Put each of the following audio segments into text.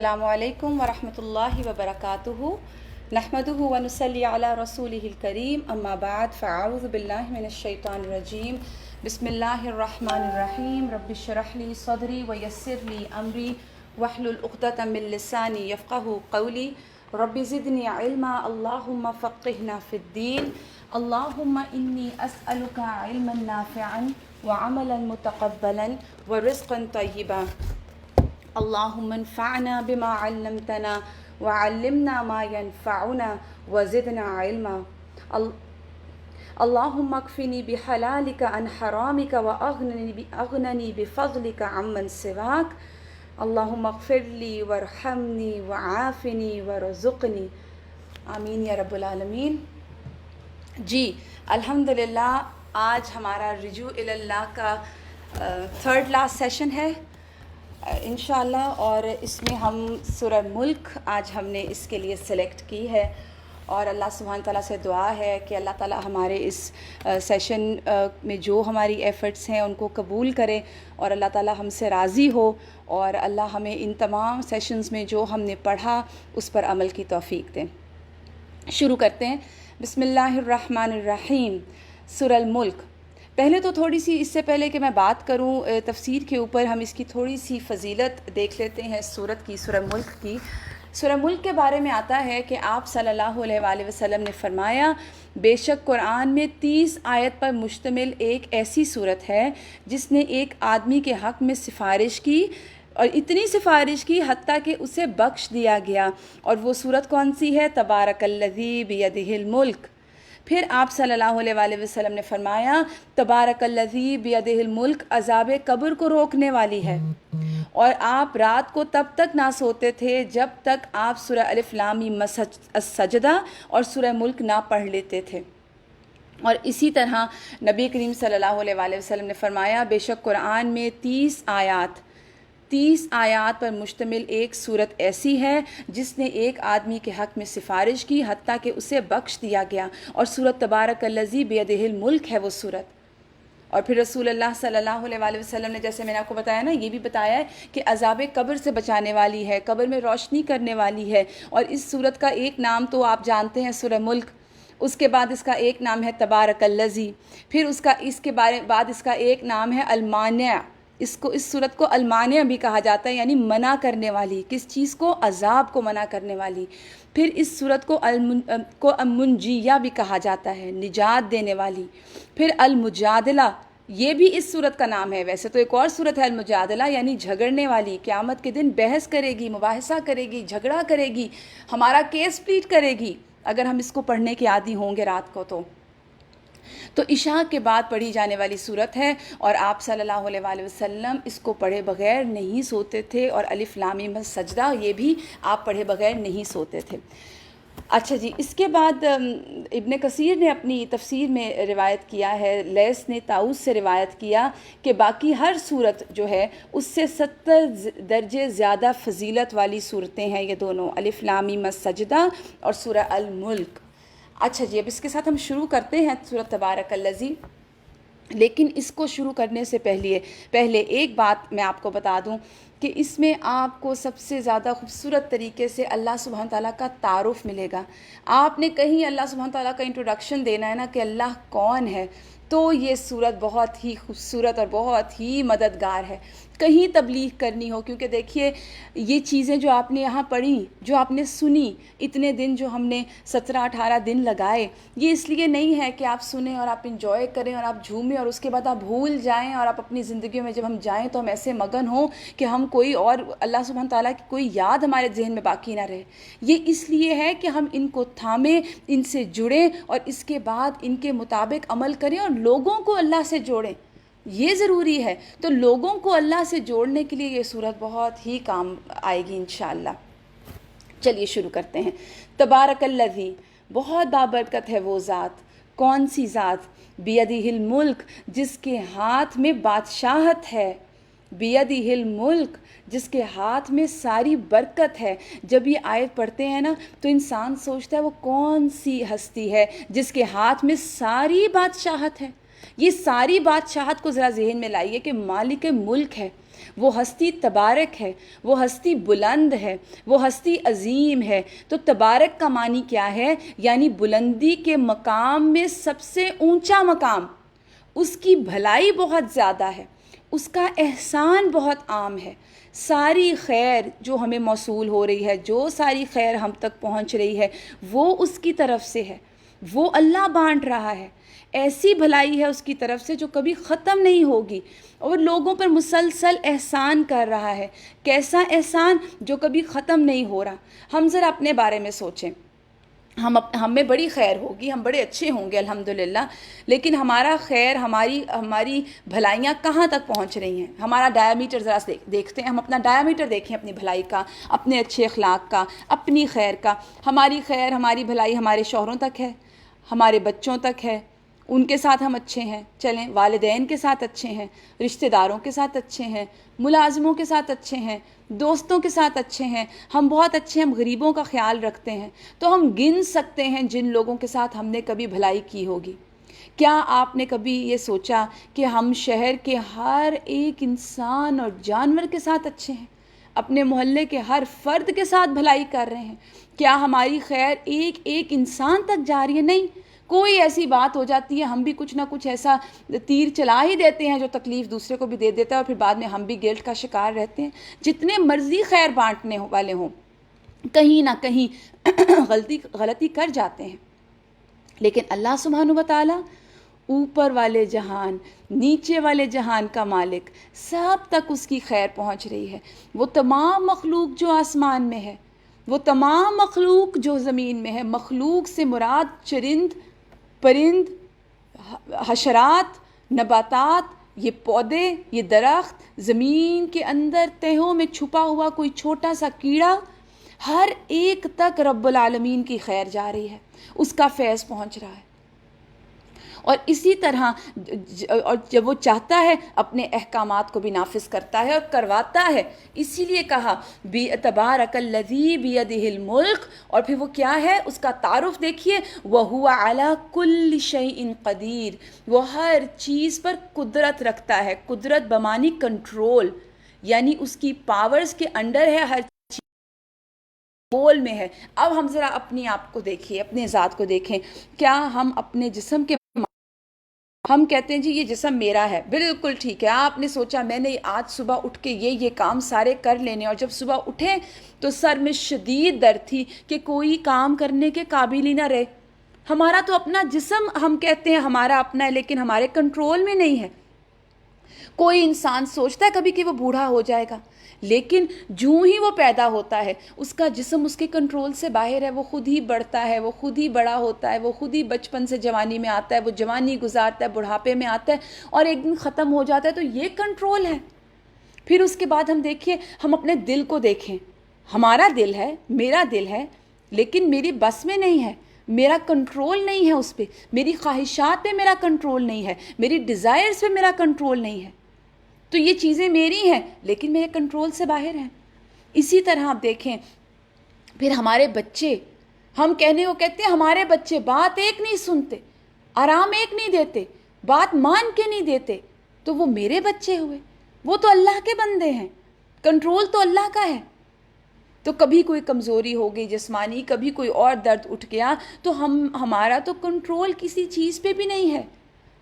السلام علیکم ورحمۃ اللہ وبرکاتہ نحمدہ ونصلی علی رسولہ الکریم اما بعد فاعوذ باللہ من الشیطان الرجیم بسم اللہ الرحمن الرحیم رب اشرح لی صدری ویسر لی امری واحلل عقدۃ من لسانی یفقہوا قولی رب زدنی علما اللہم فقہنا فی الدین اللہم انی اسألک علما نافعا وعملا متقبلا ورزقا طیبا اللهم انفعنا بما علمتنا وعلمنا ما ينفعنا وزدنا علما اللهم اكفني بحلالك عن حرامك واغنني بفضلك عمن سواك اللهم اغفر لي وارحمني وعافني وارزقني آمین یا رب العالمین۔ جی الحمدللہ آج ہمارا رجوع الی اللہ کا تھرڈ لاسٹ سیشن ہے انشاءاللہ، اور اس میں ہم سورہ ملک آج ہم نے اس کے لیے سلیکٹ کی ہے، اور اللہ سبحانہ تعالیٰ سے دعا ہے کہ اللہ تعالیٰ ہمارے اس سیشن میں جو ہماری ایفرٹس ہیں ان کو قبول کرے، اور اللہ تعالیٰ ہم سے راضی ہو، اور اللہ ہمیں ان تمام سیشنز میں جو ہم نے پڑھا اس پر عمل کی توفیق دیں۔ شروع کرتے ہیں۔ بسم اللہ الرحمن الرحیم۔ سورہ الملک۔ پہلے تو تھوڑی سی اس سے پہلے کہ میں بات کروں تفسیر کے اوپر، ہم اس کی تھوڑی سی فضیلت دیکھ لیتے ہیں سورت کی، سورہ ملک کی۔ سورہ ملک کے بارے میں آتا ہے کہ آپ صلی اللہ علیہ وآلہ وسلم نے فرمایا، بے شک قرآن میں 30 آیت پر مشتمل ایک ایسی سورت ہے جس نے ایک آدمی کے حق میں سفارش کی، اور اتنی سفارش کی حتیٰ کہ اسے بخش دیا گیا، اور وہ سورت کون سی ہے؟ تبارک الذی بیدہ الملک۔ پھر آپ صلی اللہ علیہ وآلہ وسلم نے فرمایا، تبارک الذی بیدہ الملک عذاب قبر کو روکنے والی ہے، اور آپ رات کو تب تک نہ سوتے تھے جب تک آپ سورہ الف لام میم السجدہ اور سورہ ملک نہ پڑھ لیتے تھے۔ اور اسی طرح نبی کریم صلی اللہ علیہ وآلہ وسلم نے فرمایا، بے شک قرآن میں 30 آیات پر مشتمل ایک صورت ایسی ہے جس نے ایک آدمی کے حق میں سفارش کی حتیٰ کہ اسے بخش دیا گیا، اور صورت تبارک الذی بیدہ الملک ہے وہ صورت۔ اور پھر رسول اللہ صلی اللہ علیہ وآلہ وسلم نے، جیسے میں نے آپ کو بتایا نا، یہ بھی بتایا ہے کہ عذاب قبر سے بچانے والی ہے، قبر میں روشنی کرنے والی ہے۔ اور اس صورت کا ایک نام تو آپ جانتے ہیں، سورہ ملک، اس کے بعد اس کا ایک نام ہے تبارک الذی، پھر اس کے بعد اس کا ایک نام ہے المانع۔ اس صورت کو المانع بھی کہا جاتا ہے، یعنی منع کرنے والی، کس چیز کو؟ عذاب کو منع کرنے والی۔ پھر اس صورت کو المنجیہ بھی کہا جاتا ہے، نجات دینے والی۔ پھر المجادلہ، یہ بھی اس صورت کا نام ہے۔ ویسے تو ایک اور صورت ہے المجادلہ، یعنی جھگڑنے والی، قیامت کے دن بحث کرے گی، مباحثہ کرے گی، جھگڑا کرے گی، ہمارا کیس پلیٹ کرے گی اگر ہم اس کو پڑھنے کے عادی ہوں گے رات کو تو عشاء کے بعد پڑھی جانے والی صورت ہے، اور آپ صلی اللہ علیہ وآلہ وسلم اس کو پڑھے بغیر نہیں سوتے تھے، اور الف لام میم السجدہ یہ بھی آپ پڑھے بغیر نہیں سوتے تھے۔ اچھا جی، اس کے بعد ابن کثیر نے اپنی تفسیر میں روایت کیا ہے، لیث نے طاؤس سے روایت کیا کہ باقی ہر صورت جو ہے اس سے 70 درجے زیادہ فضیلت والی صورتیں ہیں یہ دونوں، الف لام میم السجدہ اور سورہ الملک۔ اچھا جی، اب اس کے ساتھ ہم شروع کرتے ہیں سورۃ تبارک الذی۔ لیکن اس کو شروع کرنے سے پہلے ایک بات میں آپ کو بتا دوں کہ اس میں آپ کو سب سے زیادہ خوبصورت طریقے سے اللہ سبحانہ تعالیٰ کا تعارف ملے گا۔ آپ نے کہیں اللہ سبحانہ تعالیٰ کا انٹروڈکشن دینا ہے نا کہ اللہ کون ہے، تو یہ صورت بہت ہی خوبصورت اور بہت ہی مددگار ہے۔ کہیں تبلیغ کرنی ہو، کیونکہ دیکھیے یہ چیزیں جو آپ نے یہاں پڑھی، جو آپ نے سنی، اتنے دن جو ہم نے 17-18 دن لگائے، یہ اس لیے نہیں ہے کہ آپ سنیں اور آپ انجوائے کریں اور آپ جھومیں اور اس کے بعد آپ بھول جائیں، اور آپ اپنی زندگیوں میں جب ہم جائیں تو ہم ایسے مگن ہوں کہ ہم کوئی اور اللہ سبحانہ تعالیٰ کی کوئی یاد ہمارے ذہن میں باقی نہ رہے۔ یہ اس لیے ہے کہ ہم ان کو تھامیں، ان سے جڑیں، اور اس کے بعد ان کے مطابق عمل کریں اور لوگوں کو اللہ سے جوڑیں، یہ ضروری ہے۔ تو لوگوں کو اللہ سے جوڑنے کے لیے یہ صورت بہت ہی کام آئے گی انشاءاللہ۔ چلیے شروع کرتے ہیں۔ تبارک الذی، بہت بابرکت ہے وہ ذات۔ کون سی ذات؟ بیدہ الملک، جس کے ہاتھ میں بادشاہت ہے۔ بیدہ الملک، جس کے ہاتھ میں ساری برکت ہے۔ جب یہ آیت پڑھتے ہیں نا تو انسان سوچتا ہے وہ کون سی ہستی ہے جس کے ہاتھ میں ساری بادشاہت ہے۔ یہ ساری بادشاہت کو ذرا ذہن میں لائیے کہ مالک ملک ہے، وہ ہستی تبارک ہے، وہ ہستی بلند ہے، وہ ہستی عظیم ہے۔ تو تبارک کا معنی کیا ہے؟ یعنی بلندی کے مقام میں سب سے اونچا مقام، اس کی بھلائی بہت زیادہ ہے، اس کا احسان بہت عام ہے۔ ساری خیر جو ہمیں موصول ہو رہی ہے، جو ساری خیر ہم تک پہنچ رہی ہے، وہ اس کی طرف سے ہے، وہ اللہ بانٹ رہا ہے۔ ایسی بھلائی ہے اس کی طرف سے جو کبھی ختم نہیں ہوگی، اور لوگوں پر مسلسل احسان کر رہا ہے۔ کیسا احسان؟ جو کبھی ختم نہیں ہو رہا۔ ہم ذرا اپنے بارے میں سوچیں، ہمیں بڑی خیر ہوگی، ہم بڑے اچھے ہوں گے الحمدللہ، لیکن ہمارا خیر، ہماری بھلائیاں کہاں تک پہنچ رہی ہیں؟ ہمارا ڈایامیٹر ذرا دیکھتے ہیں، ہم اپنا ڈایامیٹر دیکھیں اپنی بھلائی کا، اپنے اچھے اخلاق کا، اپنی خیر کا۔ ہماری خیر، ہماری بھلائی ہمارے شوہروں تک ہے، ہمارے بچوں تک ہے، ان کے ساتھ ہم اچھے ہیں، چلیں والدین کے ساتھ اچھے ہیں، رشتہ داروں کے ساتھ اچھے ہیں، ملازموں کے ساتھ اچھے ہیں، دوستوں کے ساتھ اچھے ہیں، ہم بہت اچھے ہیں، ہم غریبوں کا خیال رکھتے ہیں۔ تو ہم گن سکتے ہیں جن لوگوں کے ساتھ ہم نے کبھی بھلائی کی ہوگی۔ کیا آپ نے کبھی یہ سوچا کہ ہم شہر کے ہر ایک انسان اور جانور کے ساتھ اچھے ہیں، اپنے محلے کے ہر فرد کے ساتھ بھلائی کر رہے ہیں؟ کیا ہماری خیر ایک ایک انسان تک جا رہی ہے؟ نہیں، کوئی ایسی بات ہو جاتی ہے، ہم بھی کچھ نہ کچھ ایسا تیر چلا ہی دیتے ہیں جو تکلیف دوسرے کو بھی دے دیتا ہے، اور پھر بعد میں ہم بھی گلٹ کا شکار رہتے ہیں۔ جتنے مرضی خیر بانٹنے والے ہوں، کہیں نہ کہیں غلطی کر جاتے ہیں۔ لیکن اللہ سبحانہ و تعالیٰ، اوپر والے جہان، نیچے والے جہان کا مالک، سب تک اس کی خیر پہنچ رہی ہے۔ وہ تمام مخلوق جو آسمان میں ہے، وہ تمام مخلوق جو زمین میں ہے، مخلوق سے مراد چرند، پرند، حشرات، نباتات، یہ پودے، یہ درخت، زمین کے اندر تہوں میں چھپا ہوا کوئی چھوٹا سا کیڑا، ہر ایک تک رب العالمین کی خیر جا رہی ہے، اس کا فیض پہنچ رہا ہے۔ اور اسی طرح اور جب وہ چاہتا ہے اپنے احکامات کو بھی نافذ کرتا ہے اور کرواتا ہے۔ اسی لیے کہا تبارک الذی بیدہ الملک، اور پھر وہ کیا ہے، اس کا تعارف دیکھیے، وہو علی کل شیء قدیر، وہ ہر چیز پر قدرت رکھتا ہے۔ قدرت بمانی کنٹرول، یعنی اس کی پاورز کے انڈر ہے، ہر بول میں ہے۔ اب ہم ذرا اپنی آپ کو دیکھیے، اپنے ذات کو دیکھیں۔ کیا ہم اپنے جسم کے، ہم کہتے ہیں جی یہ جسم میرا ہے، بالکل ٹھیک ہے، آپ نے سوچا میں نے آج صبح اٹھ کے یہ کام سارے کر لینے، اور جب صبح اٹھے تو سر میں شدید درد تھی کہ کوئی کام کرنے کے قابل ہی نہ رہے۔ ہمارا تو اپنا جسم ہم کہتے ہیں ہمارا اپنا ہے، لیکن ہمارے کنٹرول میں نہیں ہے۔ کوئی انسان سوچتا ہے کبھی کہ وہ بوڑھا ہو جائے گا، لیکن جوں ہی وہ پیدا ہوتا ہے اس کا جسم اس کے کنٹرول سے باہر ہے، وہ خود ہی بڑھتا ہے، وہ خود ہی بڑا ہوتا ہے، وہ خود ہی بچپن سے جوانی میں آتا ہے، وہ جوانی گزارتا ہے، بڑھاپے میں آتا ہے، اور ایک دن ختم ہو جاتا ہے۔ تو یہ کنٹرول ہے۔ پھر اس کے بعد ہم دیکھیے، ہم اپنے دل کو دیکھیں، ہمارا دل ہے، میرا دل ہے، لیکن میری بس میں نہیں ہے، میرا کنٹرول نہیں ہے اس پہ، میری خواہشات پہ میرا کنٹرول نہیں ہے، میری ڈیزائرز پہ میرا کنٹرول نہیں ہے۔ تو یہ چیزیں میری ہیں لیکن میرے کنٹرول سے باہر ہیں۔ اسی طرح آپ دیکھیں، پھر ہمارے بچے، ہم کہنے کو کہتے ہیں ہمارے بچے بات ایک نہیں سنتے، آرام ایک نہیں دیتے، بات مان کے نہیں دیتے، تو وہ میرے بچے ہوئے، وہ تو اللہ کے بندے ہیں، کنٹرول تو اللہ کا ہے۔ تو کبھی کوئی کمزوری ہو گئی جسمانی، کبھی کوئی اور درد اٹھ گیا، تو ہمارا تو کنٹرول کسی چیز پہ بھی نہیں ہے۔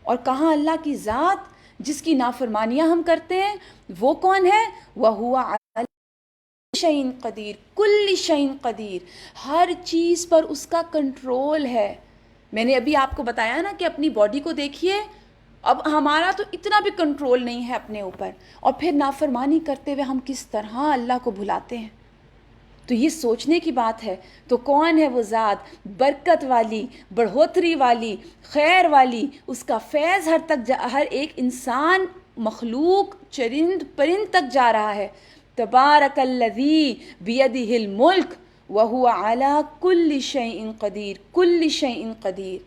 اور کہاں اللہ کی ذات جس کی نافرمانیاں ہم کرتے ہیں، وہ کون ہے؟ وَهُوَ عَلَى كُلِّ شَيْءٍ قَدِيرٌ، كُلِّ شَيْءٍ قدیر، ہر چیز پر اس کا کنٹرول ہے۔ میں نے ابھی آپ کو بتایا نا کہ اپنی باڈی کو دیکھیے، اب ہمارا تو اتنا بھی کنٹرول نہیں ہے اپنے اوپر، اور پھر نافرمانی کرتے ہوئے ہم کس طرح اللہ کو بھلاتے ہیں۔ تو یہ سوچنے کی بات ہے۔ تو کون ہے وہ ذات برکت والی، بڑھوتری والی، خیر والی، اس کا فیض ہر ایک انسان، مخلوق، چرند پرند تک جا رہا ہے۔ تبارک الذی بیدہ الملک وہو علی کل شیء قدیر، کل شیء قدیر۔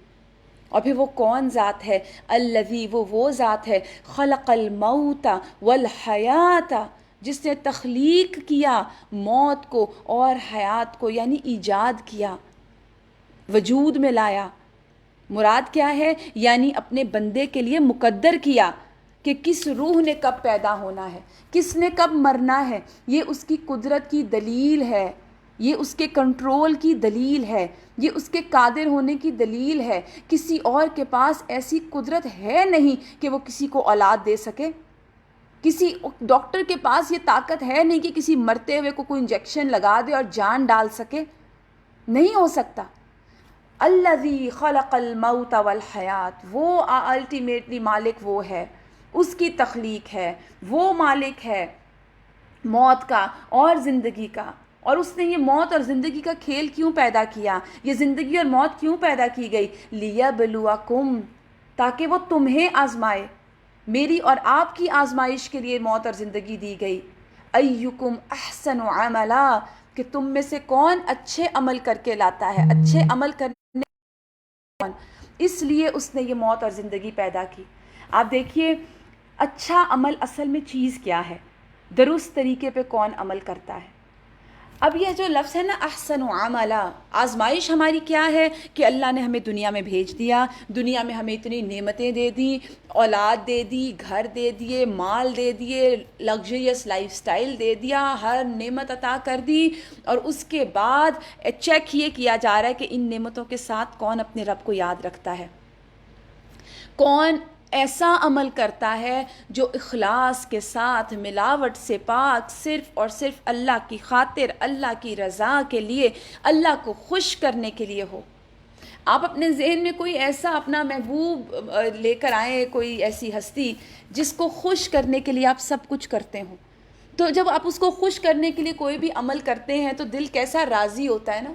اور پھر وہ کون ذات ہے؟ الذی، وہ ذات ہے، خلق الموت والحیات، جس نے تخلیق کیا موت کو اور حیات کو، یعنی ایجاد کیا، وجود میں لایا۔ مراد کیا ہے؟ یعنی اپنے بندے کے لیے مقدر کیا کہ کس روح نے کب پیدا ہونا ہے، کس نے کب مرنا ہے. یہ اس کی قدرت کی دلیل ہے، یہ اس کے کنٹرول کی دلیل ہے، یہ اس کے قادر ہونے کی دلیل ہے. کسی اور کے پاس ایسی قدرت ہے نہیں کہ وہ کسی کو اولاد دے سکے. کسی ڈاکٹر کے پاس یہ طاقت ہے نہیں کہ کسی مرتے ہوئے کو کوئی انجیکشن لگا دے اور جان ڈال سکے. نہیں ہو سکتا. الذی خلق الموت والحیات، وہ الٹیمیٹلی مالک وہ ہے، اس کی تخلیق ہے، وہ مالک ہے موت کا اور زندگی کا. اور اس نے یہ موت اور زندگی کا کھیل کیوں پیدا کیا؟ یہ زندگی اور موت کیوں پیدا کی گئی؟ لیبلوکم، تاکہ وہ تمہیں آزمائے. میری اور آپ کی آزمائش کے لیے موت اور زندگی دی گئی. ایکم احسن عملا، کہ تم میں سے کون اچھے عمل کر کے لاتا ہے، اچھے عمل کرنے. اس لیے اس نے یہ موت اور زندگی پیدا کی. آپ دیکھیے اچھا عمل اصل میں چیز کیا ہے، درست طریقے پہ کون عمل کرتا ہے. اب یہ جو لفظ ہے نا احسن عملا، آزمائش ہماری کیا ہے کہ اللہ نے ہمیں دنیا میں بھیج دیا، دنیا میں ہمیں اتنی نعمتیں دے دی، اولاد دے دی، گھر دے دیے، مال دے دیے، لگژریس لائف سٹائل دے دیا، ہر نعمت عطا کر دی. اور اس کے بعد چیک یہ کیا جا رہا ہے کہ ان نعمتوں کے ساتھ کون اپنے رب کو یاد رکھتا ہے، کون ایسا عمل کرتا ہے جو اخلاص کے ساتھ، ملاوٹ سے پاک، صرف اور صرف اللہ کی خاطر، اللہ کی رضا کے لیے، اللہ کو خوش کرنے کے لیے ہو. آپ اپنے ذہن میں کوئی ایسا اپنا محبوب لے کر آئیں، کوئی ایسی ہستی جس کو خوش کرنے کے لیے آپ سب کچھ کرتے ہوں. تو جب آپ اس کو خوش کرنے کے لیے کوئی بھی عمل کرتے ہیں تو دل کیسا راضی ہوتا ہے نا.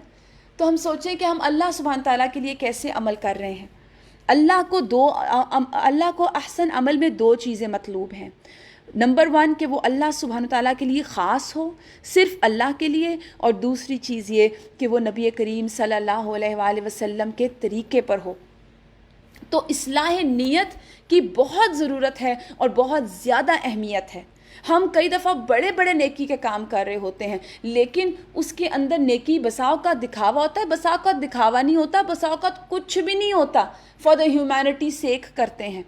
تو ہم سوچیں کہ ہم اللہ سبحانہ تعالیٰ کے لیے کیسے عمل کر رہے ہیں. اللہ کو احسن عمل میں دو چیزیں مطلوب ہیں. نمبر 1 کہ وہ اللہ سبحانہ تعالیٰ کے لیے خاص ہو، صرف اللہ کے لیے. اور دوسری چیز یہ کہ وہ نبی کریم صلی اللہ علیہ وآلہ وسلم کے طریقے پر ہو. تو اصلاح نیت کی بہت ضرورت ہے اور بہت زیادہ اہمیت ہے. ہم کئی دفعہ بڑے بڑے نیکی کے کام کر رہے ہوتے ہیں، لیکن اس کے اندر نیکی بسا اوقات دکھاوا ہوتا ہے، بسا اوقات دکھاوا نہیں ہوتا، بسا اوقات کچھ بھی نہیں ہوتا. فار دا ہیومینٹی سیک کرتے ہیں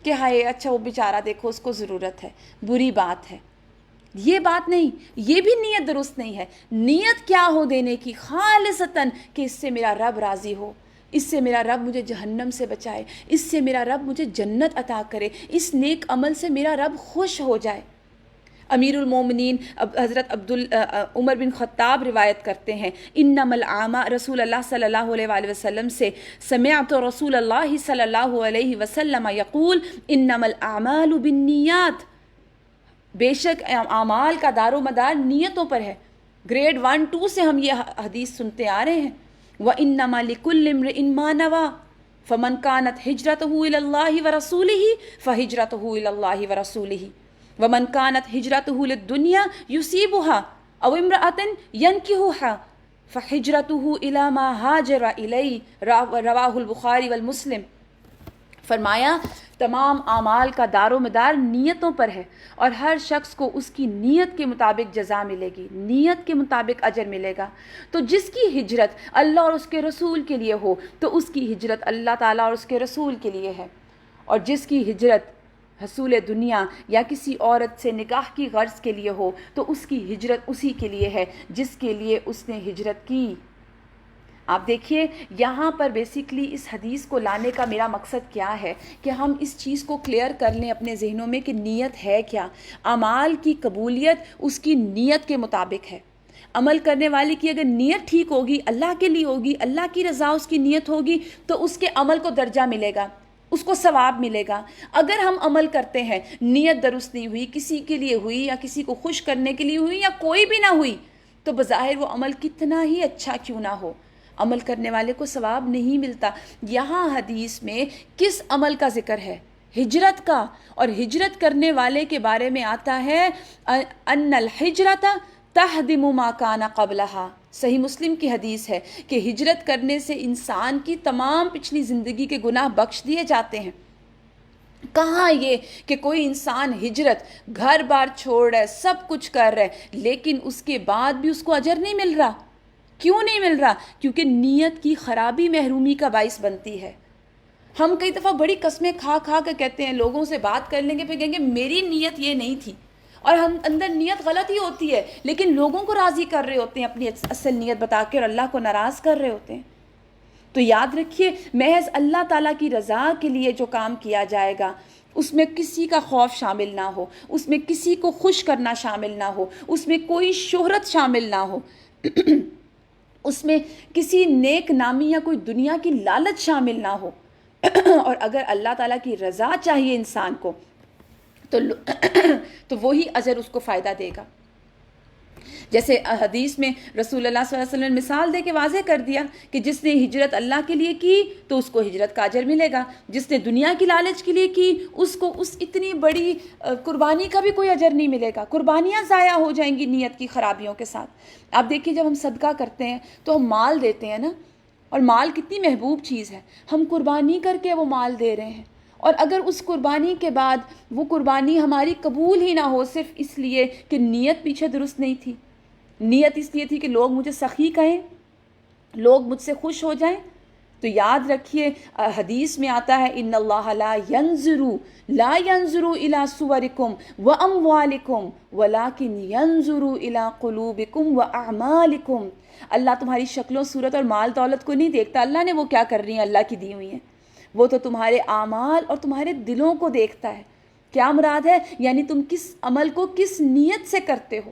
کہ ہائے اچھا وہ بیچارہ دیکھو اس کو ضرورت ہے، بری بات ہے. یہ بات نہیں، یہ بھی نیت درست نہیں ہے. نیت کیا ہو دینے کی؟ خالصتاً کہ اس سے میرا رب راضی ہو، اس سے میرا رب مجھے جہنم سے بچائے، اس سے میرا رب مجھے جنت عطا کرے، اس نیک عمل سے میرا رب خوش ہو جائے. امیر المومنین حضرت عمر بن خطاب روایت کرتے ہیں، انما الاعمال، رسول اللہ صلی اللہ علیہ وآلہ وسلم سے، سمعت رسول اللہ صلی اللہ علیہ وسلم یقول انما الاعمال بالنیات، بے شک اعمال کا دار و مدار نیتوں پر ہے. گریڈ 1 2 سے ہم یہ حدیث سنتے آ رہے ہیں. وانما لکل امرئ ما نوى فمن كانت هجرته الى الله ورسوله فهجرته الى الله ورسوله ومن كانت هجرته للدنيا يصيبها او امرأة ينكحها فهجرته الى ما هاجر اليه، رواه البخاری والمسلم. فرمایا تمام اعمال کا دار و مدار نیتوں پر ہے، اور ہر شخص کو اس کی نیت کے مطابق جزا ملے گی، نیت کے مطابق اجر ملے گا. تو جس کی ہجرت اللہ اور اس کے رسول کے لیے ہو تو اس کی ہجرت اللہ تعالیٰ اور اس کے رسول کے لیے ہے. اور جس کی ہجرت حصول دنیا یا کسی عورت سے نکاح کی غرض کے لیے ہو تو اس کی ہجرت اسی کے لیے ہے جس کے لیے اس نے ہجرت کی. آپ دیکھیے یہاں پر بیسیکلی اس حدیث کو لانے کا میرا مقصد کیا ہے کہ ہم اس چیز کو کلیئر کر لیں اپنے ذہنوں میں کہ نیت ہے کیا. اعمال کی قبولیت اس کی نیت کے مطابق ہے. عمل کرنے والے کی اگر نیت ٹھیک ہوگی، اللہ کے لیے ہوگی، اللہ کی رضا اس کی نیت ہوگی، تو اس کے عمل کو درجہ ملے گا، اس کو ثواب ملے گا. اگر ہم عمل کرتے ہیں، نیت درست نہیں ہوئی، کسی کے لیے ہوئی یا کسی کو خوش کرنے کے لیے ہوئی یا کوئی بھی نہ ہوئی، تو بظاہر وہ عمل کتنا ہی اچھا کیوں نہ ہو، عمل کرنے والے کو ثواب نہیں ملتا. یہاں حدیث میں کس عمل کا ذکر ہے؟ ہجرت کا. اور ہجرت کرنے والے کے بارے میں آتا ہے ان الحجرت تہدم ما کان قبلہا. صحیح مسلم کی حدیث ہے کہ ہجرت کرنے سے انسان کی تمام پچھلی زندگی کے گناہ بخش دیے جاتے ہیں. کہاں یہ کہ کوئی انسان ہجرت، گھر بار چھوڑ رہا ہے، سب کچھ کر رہا ہے، لیکن اس کے بعد بھی اس کو اجر نہیں مل رہا. کیوں نہیں مل رہا؟ کیونکہ نیت کی خرابی محرومی کا باعث بنتی ہے. ہم کئی دفعہ بڑی قسمیں کھا کھا کے کہتے ہیں، لوگوں سے بات کر لیں گے پھر کہیں گے میری نیت یہ نہیں تھی، اور ہم اندر نیت غلط ہی ہوتی ہے، لیکن لوگوں کو راضی کر رہے ہوتے ہیں اپنی اصل نیت بتا کے، اور اللہ کو ناراض کر رہے ہوتے ہیں۔ تو یاد رکھیے، محض اللہ تعالیٰ کی رضا کے لیے جو کام کیا جائے گا، اس میں کسی کا خوف شامل نہ ہو، اس میں کسی کو خوش کرنا شامل نہ ہو، اس میں کوئی شہرت شامل نہ ہو، اس میں کسی نیک نامی یا کوئی دنیا کی لالچ شامل نہ ہو، اور اگر اللہ تعالیٰ کی رضا چاہیے انسان کو تو وہی اجر اس کو فائدہ دے گا۔ جیسے حدیث میں رسول اللہ صلی اللہ علیہ وسلم نے مثال دے کے واضح کر دیا کہ جس نے ہجرت اللہ کے لیے کی تو اس کو ہجرت کا اجر ملے گا، جس نے دنیا کی لالچ کے لیے کی اس کو اس اتنی بڑی قربانی کا بھی کوئی اجر نہیں ملے گا، قربانیاں ضائع ہو جائیں گی نیت کی خرابیوں کے ساتھ۔ آپ دیکھیے جب ہم صدقہ کرتے ہیں تو ہم مال دیتے ہیں نا، اور مال کتنی محبوب چیز ہے، ہم قربانی کر کے وہ مال دے رہے ہیں، اور اگر اس قربانی کے بعد وہ قربانی ہماری قبول ہی نہ ہو صرف اس لیے کہ نیت پیچھے درست نہیں تھی، نیت اس لیے تھی کہ لوگ مجھے سخی کہیں، لوگ مجھ سے خوش ہو جائیں، تو یاد رکھیے حدیث میں آتا ہے ان اللہ لا ينظر الى صورکم واموالکم ولکن ينظر الى قلوبکم واعمالکم۔ اللہ تمہاری شکلوں صورت اور مال دولت کو نہیں دیکھتا، اللہ نے وہ کیا کر رہی ہیں اللہ کی دی ہوئی ہیں، وہ تو تمہارے اعمال اور تمہارے دلوں کو دیکھتا ہے۔ کیا مراد ہے؟ یعنی تم کس عمل کو کس نیت سے کرتے ہو۔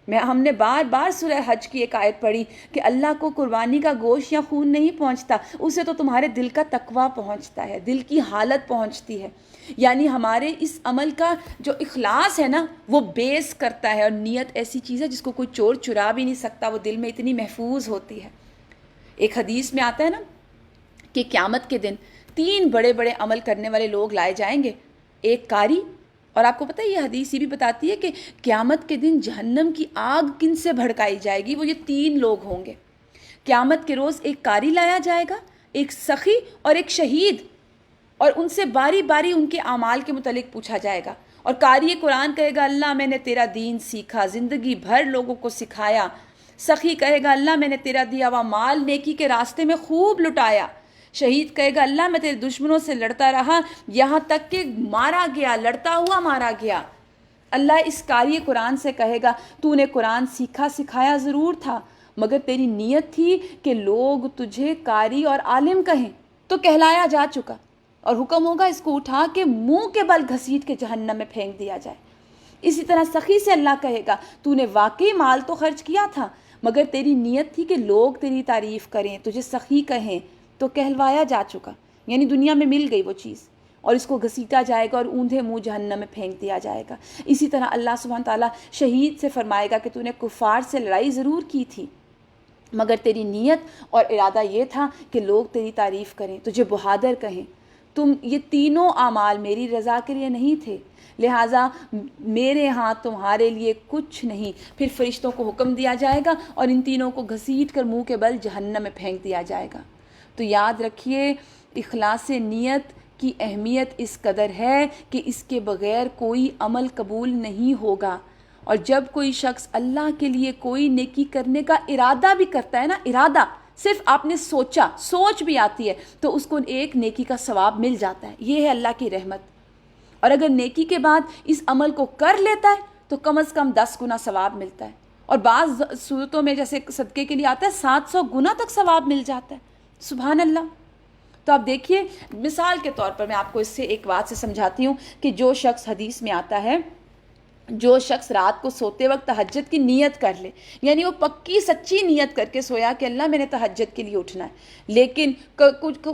ہم نے بار بار سورہ حج کی ایک آیت پڑھی کہ اللہ کو قربانی کا گوشت یا خون نہیں پہنچتا، اسے تو تمہارے دل کا تقویٰ پہنچتا ہے، دل کی حالت پہنچتی ہے۔ یعنی ہمارے اس عمل کا جو اخلاص ہے نا وہ بیس کرتا ہے، اور نیت ایسی چیز ہے جس کو کوئی چور چرا بھی نہیں سکتا، وہ دل میں اتنی محفوظ ہوتی ہے۔ ایک حدیث میں آتا ہے نا کہ قیامت کے دن 3 بڑے بڑے عمل کرنے والے لوگ لائے جائیں گے، ایک قاری، اور آپ کو پتہ ہے یہ حدیث یہ بھی بتاتی ہے کہ قیامت کے دن جہنم کی آگ کن سے بھڑکائی جائے گی، وہ یہ 3 لوگ ہوں گے۔ قیامت کے روز ایک قاری لایا جائے گا، ایک سخی اور ایک شہید، اور ان سے باری باری ان کے اعمال کے متعلق پوچھا جائے گا۔ اور قاری قرآن کہے گا اللہ میں نے تیرا دین سیکھا، زندگی بھر لوگوں کو سکھایا۔ سخی کہے گا اللہ میں نے تیرا دیا ہوا مال نیکی کے راستے میں خوب لٹایا۔ شہید کہے گا اللہ میں تیرے دشمنوں سے لڑتا رہا یہاں تک کہ مارا گیا، لڑتا ہوا مارا گیا۔ اللہ اس قاری قرآن سے کہے گا تو نے قرآن سیکھا سکھایا ضرور تھا، مگر تیری نیت تھی کہ لوگ تجھے قاری اور عالم کہیں، تو کہلایا جا چکا، اور حکم ہوگا اس کو اٹھا کے منہ کے بل گھسیٹ کے جہنم میں پھینک دیا جائے۔ اسی طرح سخی سے اللہ کہے گا تو نے واقعی مال تو خرچ کیا تھا، مگر تیری نیت تھی کہ لوگ تیری تعریف کریں، تجھے سخی کہیں، تو کہلوایا جا چکا، یعنی دنیا میں مل گئی وہ چیز، اور اس کو گھسیٹا جائے گا اور اوندھے منہ جہنم میں پھینک دیا جائے گا۔ اسی طرح اللہ سبحانہ تعالیٰ شہید سے فرمائے گا کہ تو نے کفار سے لڑائی ضرور کی تھی، مگر تیری نیت اور ارادہ یہ تھا کہ لوگ تیری تعریف کریں، تجھے بہادر کہیں۔ تم یہ تینوں اعمال میری رضا کے لیے نہیں تھے، لہٰذا میرے ہاں تمہارے لیے کچھ نہیں۔ پھر فرشتوں کو حکم دیا جائے گا اور ان تینوں کو گھسیٹ کر منہ کے بل جہنم میں پھینک دیا جائے گا۔ تو یاد رکھیے اخلاص نیت کی اہمیت اس قدر ہے کہ اس کے بغیر کوئی عمل قبول نہیں ہوگا۔ اور جب کوئی شخص اللہ کے لیے کوئی نیکی کرنے کا ارادہ بھی کرتا ہے نا، ارادہ صرف آپ نے سوچا، سوچ بھی آتی ہے، تو اس کو ایک نیکی کا ثواب مل جاتا ہے۔ یہ ہے اللہ کی رحمت۔ اور اگر نیکی کے بعد اس عمل کو کر لیتا ہے تو کم از کم 10 گنا ثواب ملتا ہے، اور بعض صورتوں میں جیسے صدقے کے لیے آتا ہے 700 گنا تک ثواب مل جاتا ہے۔ سبحان اللہ۔ تو آپ دیکھیے مثال کے طور پر میں آپ کو اس سے ایک بات سے سمجھاتی ہوں کہ جو شخص حدیث میں آتا ہے، جو شخص رات کو سوتے وقت تہجد کی نیت کر لے، یعنی وہ پکی سچی نیت کر کے سویا کہ اللہ میں نے تہجد کے لیے اٹھنا ہے، لیکن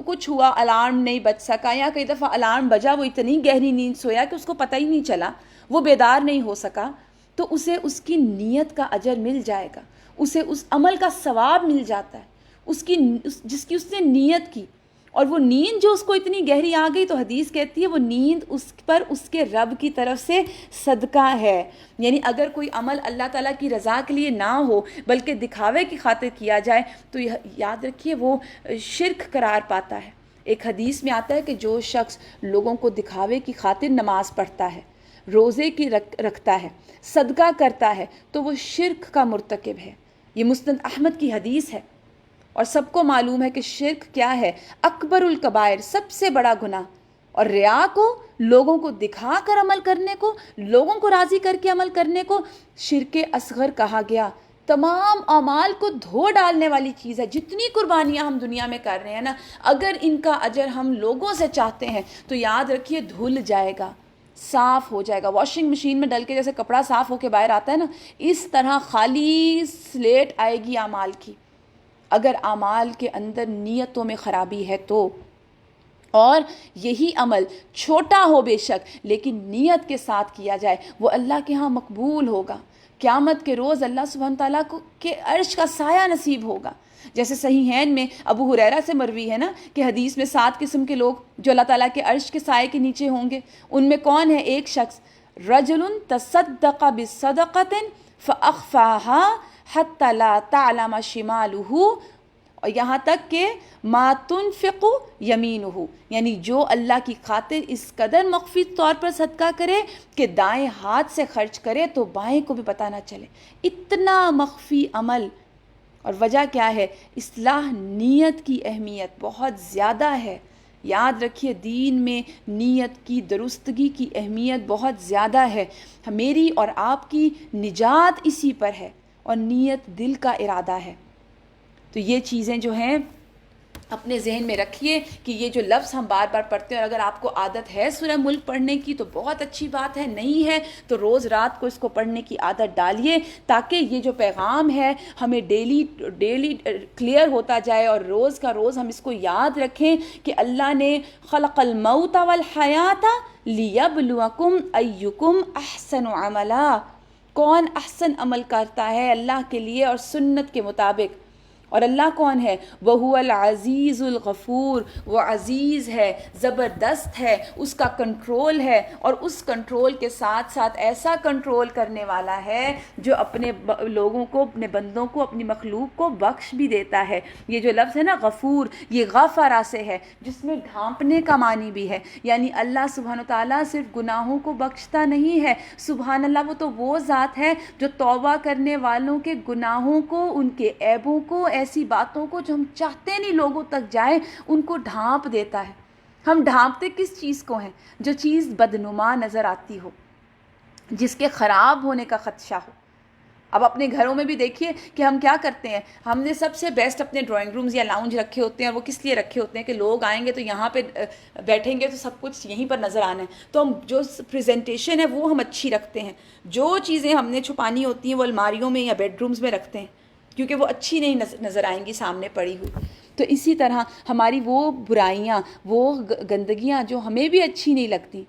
کچھ ہوا، الارم نہیں بج سکا، یا کئی دفعہ الارم بجا، وہ اتنی گہری نیند سویا کہ اس کو پتہ ہی نہیں چلا، وہ بیدار نہیں ہو سکا، تو اسے اس کی نیت کا اجر مل جائے گا، اسے اس عمل کا ثواب مل جاتا ہے جس کی اس نے نیت کی۔ اور وہ نیند جو اس کو اتنی گہری آ گئی، تو حدیث کہتی ہے وہ نیند اس پر اس کے رب کی طرف سے صدقہ ہے۔ یعنی اگر کوئی عمل اللہ تعالیٰ کی رضا کے لیے نہ ہو بلکہ دکھاوے کی خاطر کیا جائے تو یاد رکھیے وہ شرک قرار پاتا ہے۔ ایک حدیث میں آتا ہے کہ جو شخص لوگوں کو دکھاوے کی خاطر نماز پڑھتا ہے، روزے کی رکھتا ہے، صدقہ کرتا ہے، تو وہ شرک کا مرتکب ہے۔ یہ مسند احمد کی حدیث ہے۔ اور سب کو معلوم ہے کہ شرک کیا ہے، اکبر الکبائر، سب سے بڑا گناہ. اور ریا کو، لوگوں کو دکھا کر عمل کرنے کو، لوگوں کو راضی کر کے عمل کرنے کو شرک اصغر کہا گیا. تمام اعمال کو دھو ڈالنے والی چیز ہے. جتنی قربانیاں ہم دنیا میں کر رہے ہیں نا، اگر ان کا اجر ہم لوگوں سے چاہتے ہیں تو یاد رکھیے دھل جائے گا، صاف ہو جائے گا. واشنگ مشین میں ڈل کے جیسے کپڑا صاف ہو کے باہر آتا ہے نا، اس طرح خالی سلیٹ آئے گی اعمال کی، اگر اعمال کے اندر نیتوں میں خرابی ہے تو. اور یہی عمل چھوٹا ہو بے شک، لیکن نیت کے ساتھ کیا جائے وہ اللہ کے ہاں مقبول ہوگا. قیامت کے روز اللہ سبحانہ تعالیٰ کو کے عرش کا سایہ نصیب ہوگا. جیسے صحیحین میں ابو ہریرہ سے مروی ہے نا کہ حدیث میں 7 قسم کے لوگ جو اللہ تعالیٰ کے عرش کے سائے کے نیچے ہوں گے. ان میں کون ہے؟ ایک شخص رجل تصدق بصدقۃ فاخفاها حتى لا تعلم شمالہ، اور یہاں تک کہ ما تنفق یمینہ، یعنی جو اللہ کی خاطر اس قدر مخفی طور پر صدقہ کرے کہ دائیں ہاتھ سے خرچ کرے تو بائیں کو بھی پتہ نہ چلے. اتنا مخفی عمل. اور وجہ کیا ہے؟ اصلاح نیت کی اہمیت بہت زیادہ ہے. یاد رکھیے دین میں نیت کی درستگی کی اہمیت بہت زیادہ ہے. میری اور آپ کی نجات اسی پر ہے، اور نیت دل کا ارادہ ہے. تو یہ چیزیں جو ہیں اپنے ذہن میں رکھیے کہ یہ جو لفظ ہم بار بار پڑھتے ہیں، اور اگر آپ کو عادت ہے سورہ ملک پڑھنے کی تو بہت اچھی بات ہے، نہیں ہے تو روز رات کو اس کو پڑھنے کی عادت ڈالیے، تاکہ یہ جو پیغام ہے ہمیں ڈیلی کلیئر ہوتا جائے، اور روز کا روز ہم اس کو یاد رکھیں کہ اللہ نے خلق الموت والحیات لیبلوکم ایکم احسن عملا. کون احسن عمل کرتا ہے اللہ کے لیے اور سنت کے مطابق. اور اللہ کون ہے؟ وَهُوَ الْعَزِيزُ الْغَفُورُ، وہ عزیز ہے، زبردست ہے، اس کا کنٹرول ہے، اور اس کنٹرول کے ساتھ ساتھ ایسا کنٹرول کرنے والا ہے جو اپنے لوگوں کو، اپنے بندوں کو، اپنی مخلوق کو بخش بھی دیتا ہے. یہ جو لفظ ہے نا غفور، یہ غفرہ سے ہے جس میں ڈھانپنے کا معنی بھی ہے. یعنی اللہ سبحانہ و تعالیٰ صرف گناہوں کو بخشتا نہیں ہے، سبحان اللہ وہ تو وہ ذات ہے جو توبہ کرنے والوں کے گناہوں کو، ان کے عیبوں کو، ایسی باتوں کو جو ہم چاہتے نہیں لوگوں تک جائے، ان کو ڈھانپ دیتا ہے. ہم ڈھانپتے کس چیز کو ہیں؟ جو چیز بدنما نظر آتی ہو، جس کے خراب ہونے کا خدشہ ہو. اب اپنے گھروں میں بھی دیکھیے کہ ہم کیا کرتے ہیں. ہم نے سب سے بیسٹ اپنے ڈرائنگ رومز یا لاؤنج رکھے ہوتے ہیں، اور وہ کس لیے رکھے ہوتے ہیں کہ لوگ آئیں گے تو یہاں پہ بیٹھیں گے تو سب کچھ یہیں پر نظر آنا ہے. تو ہم جو پریزنٹیشن ہے وہ ہم اچھی رکھتے ہیں، جو چیزیں ہم نے چھپانی ہوتی ہیں وہ الماریوں میں یا بیڈ رومز میں رکھتے ہیں، کیونکہ وہ اچھی نہیں نظر آئیں گی سامنے پڑی ہوئی. تو اسی طرح ہماری وہ برائیاں، وہ گندگیاں جو ہمیں بھی اچھی نہیں لگتی،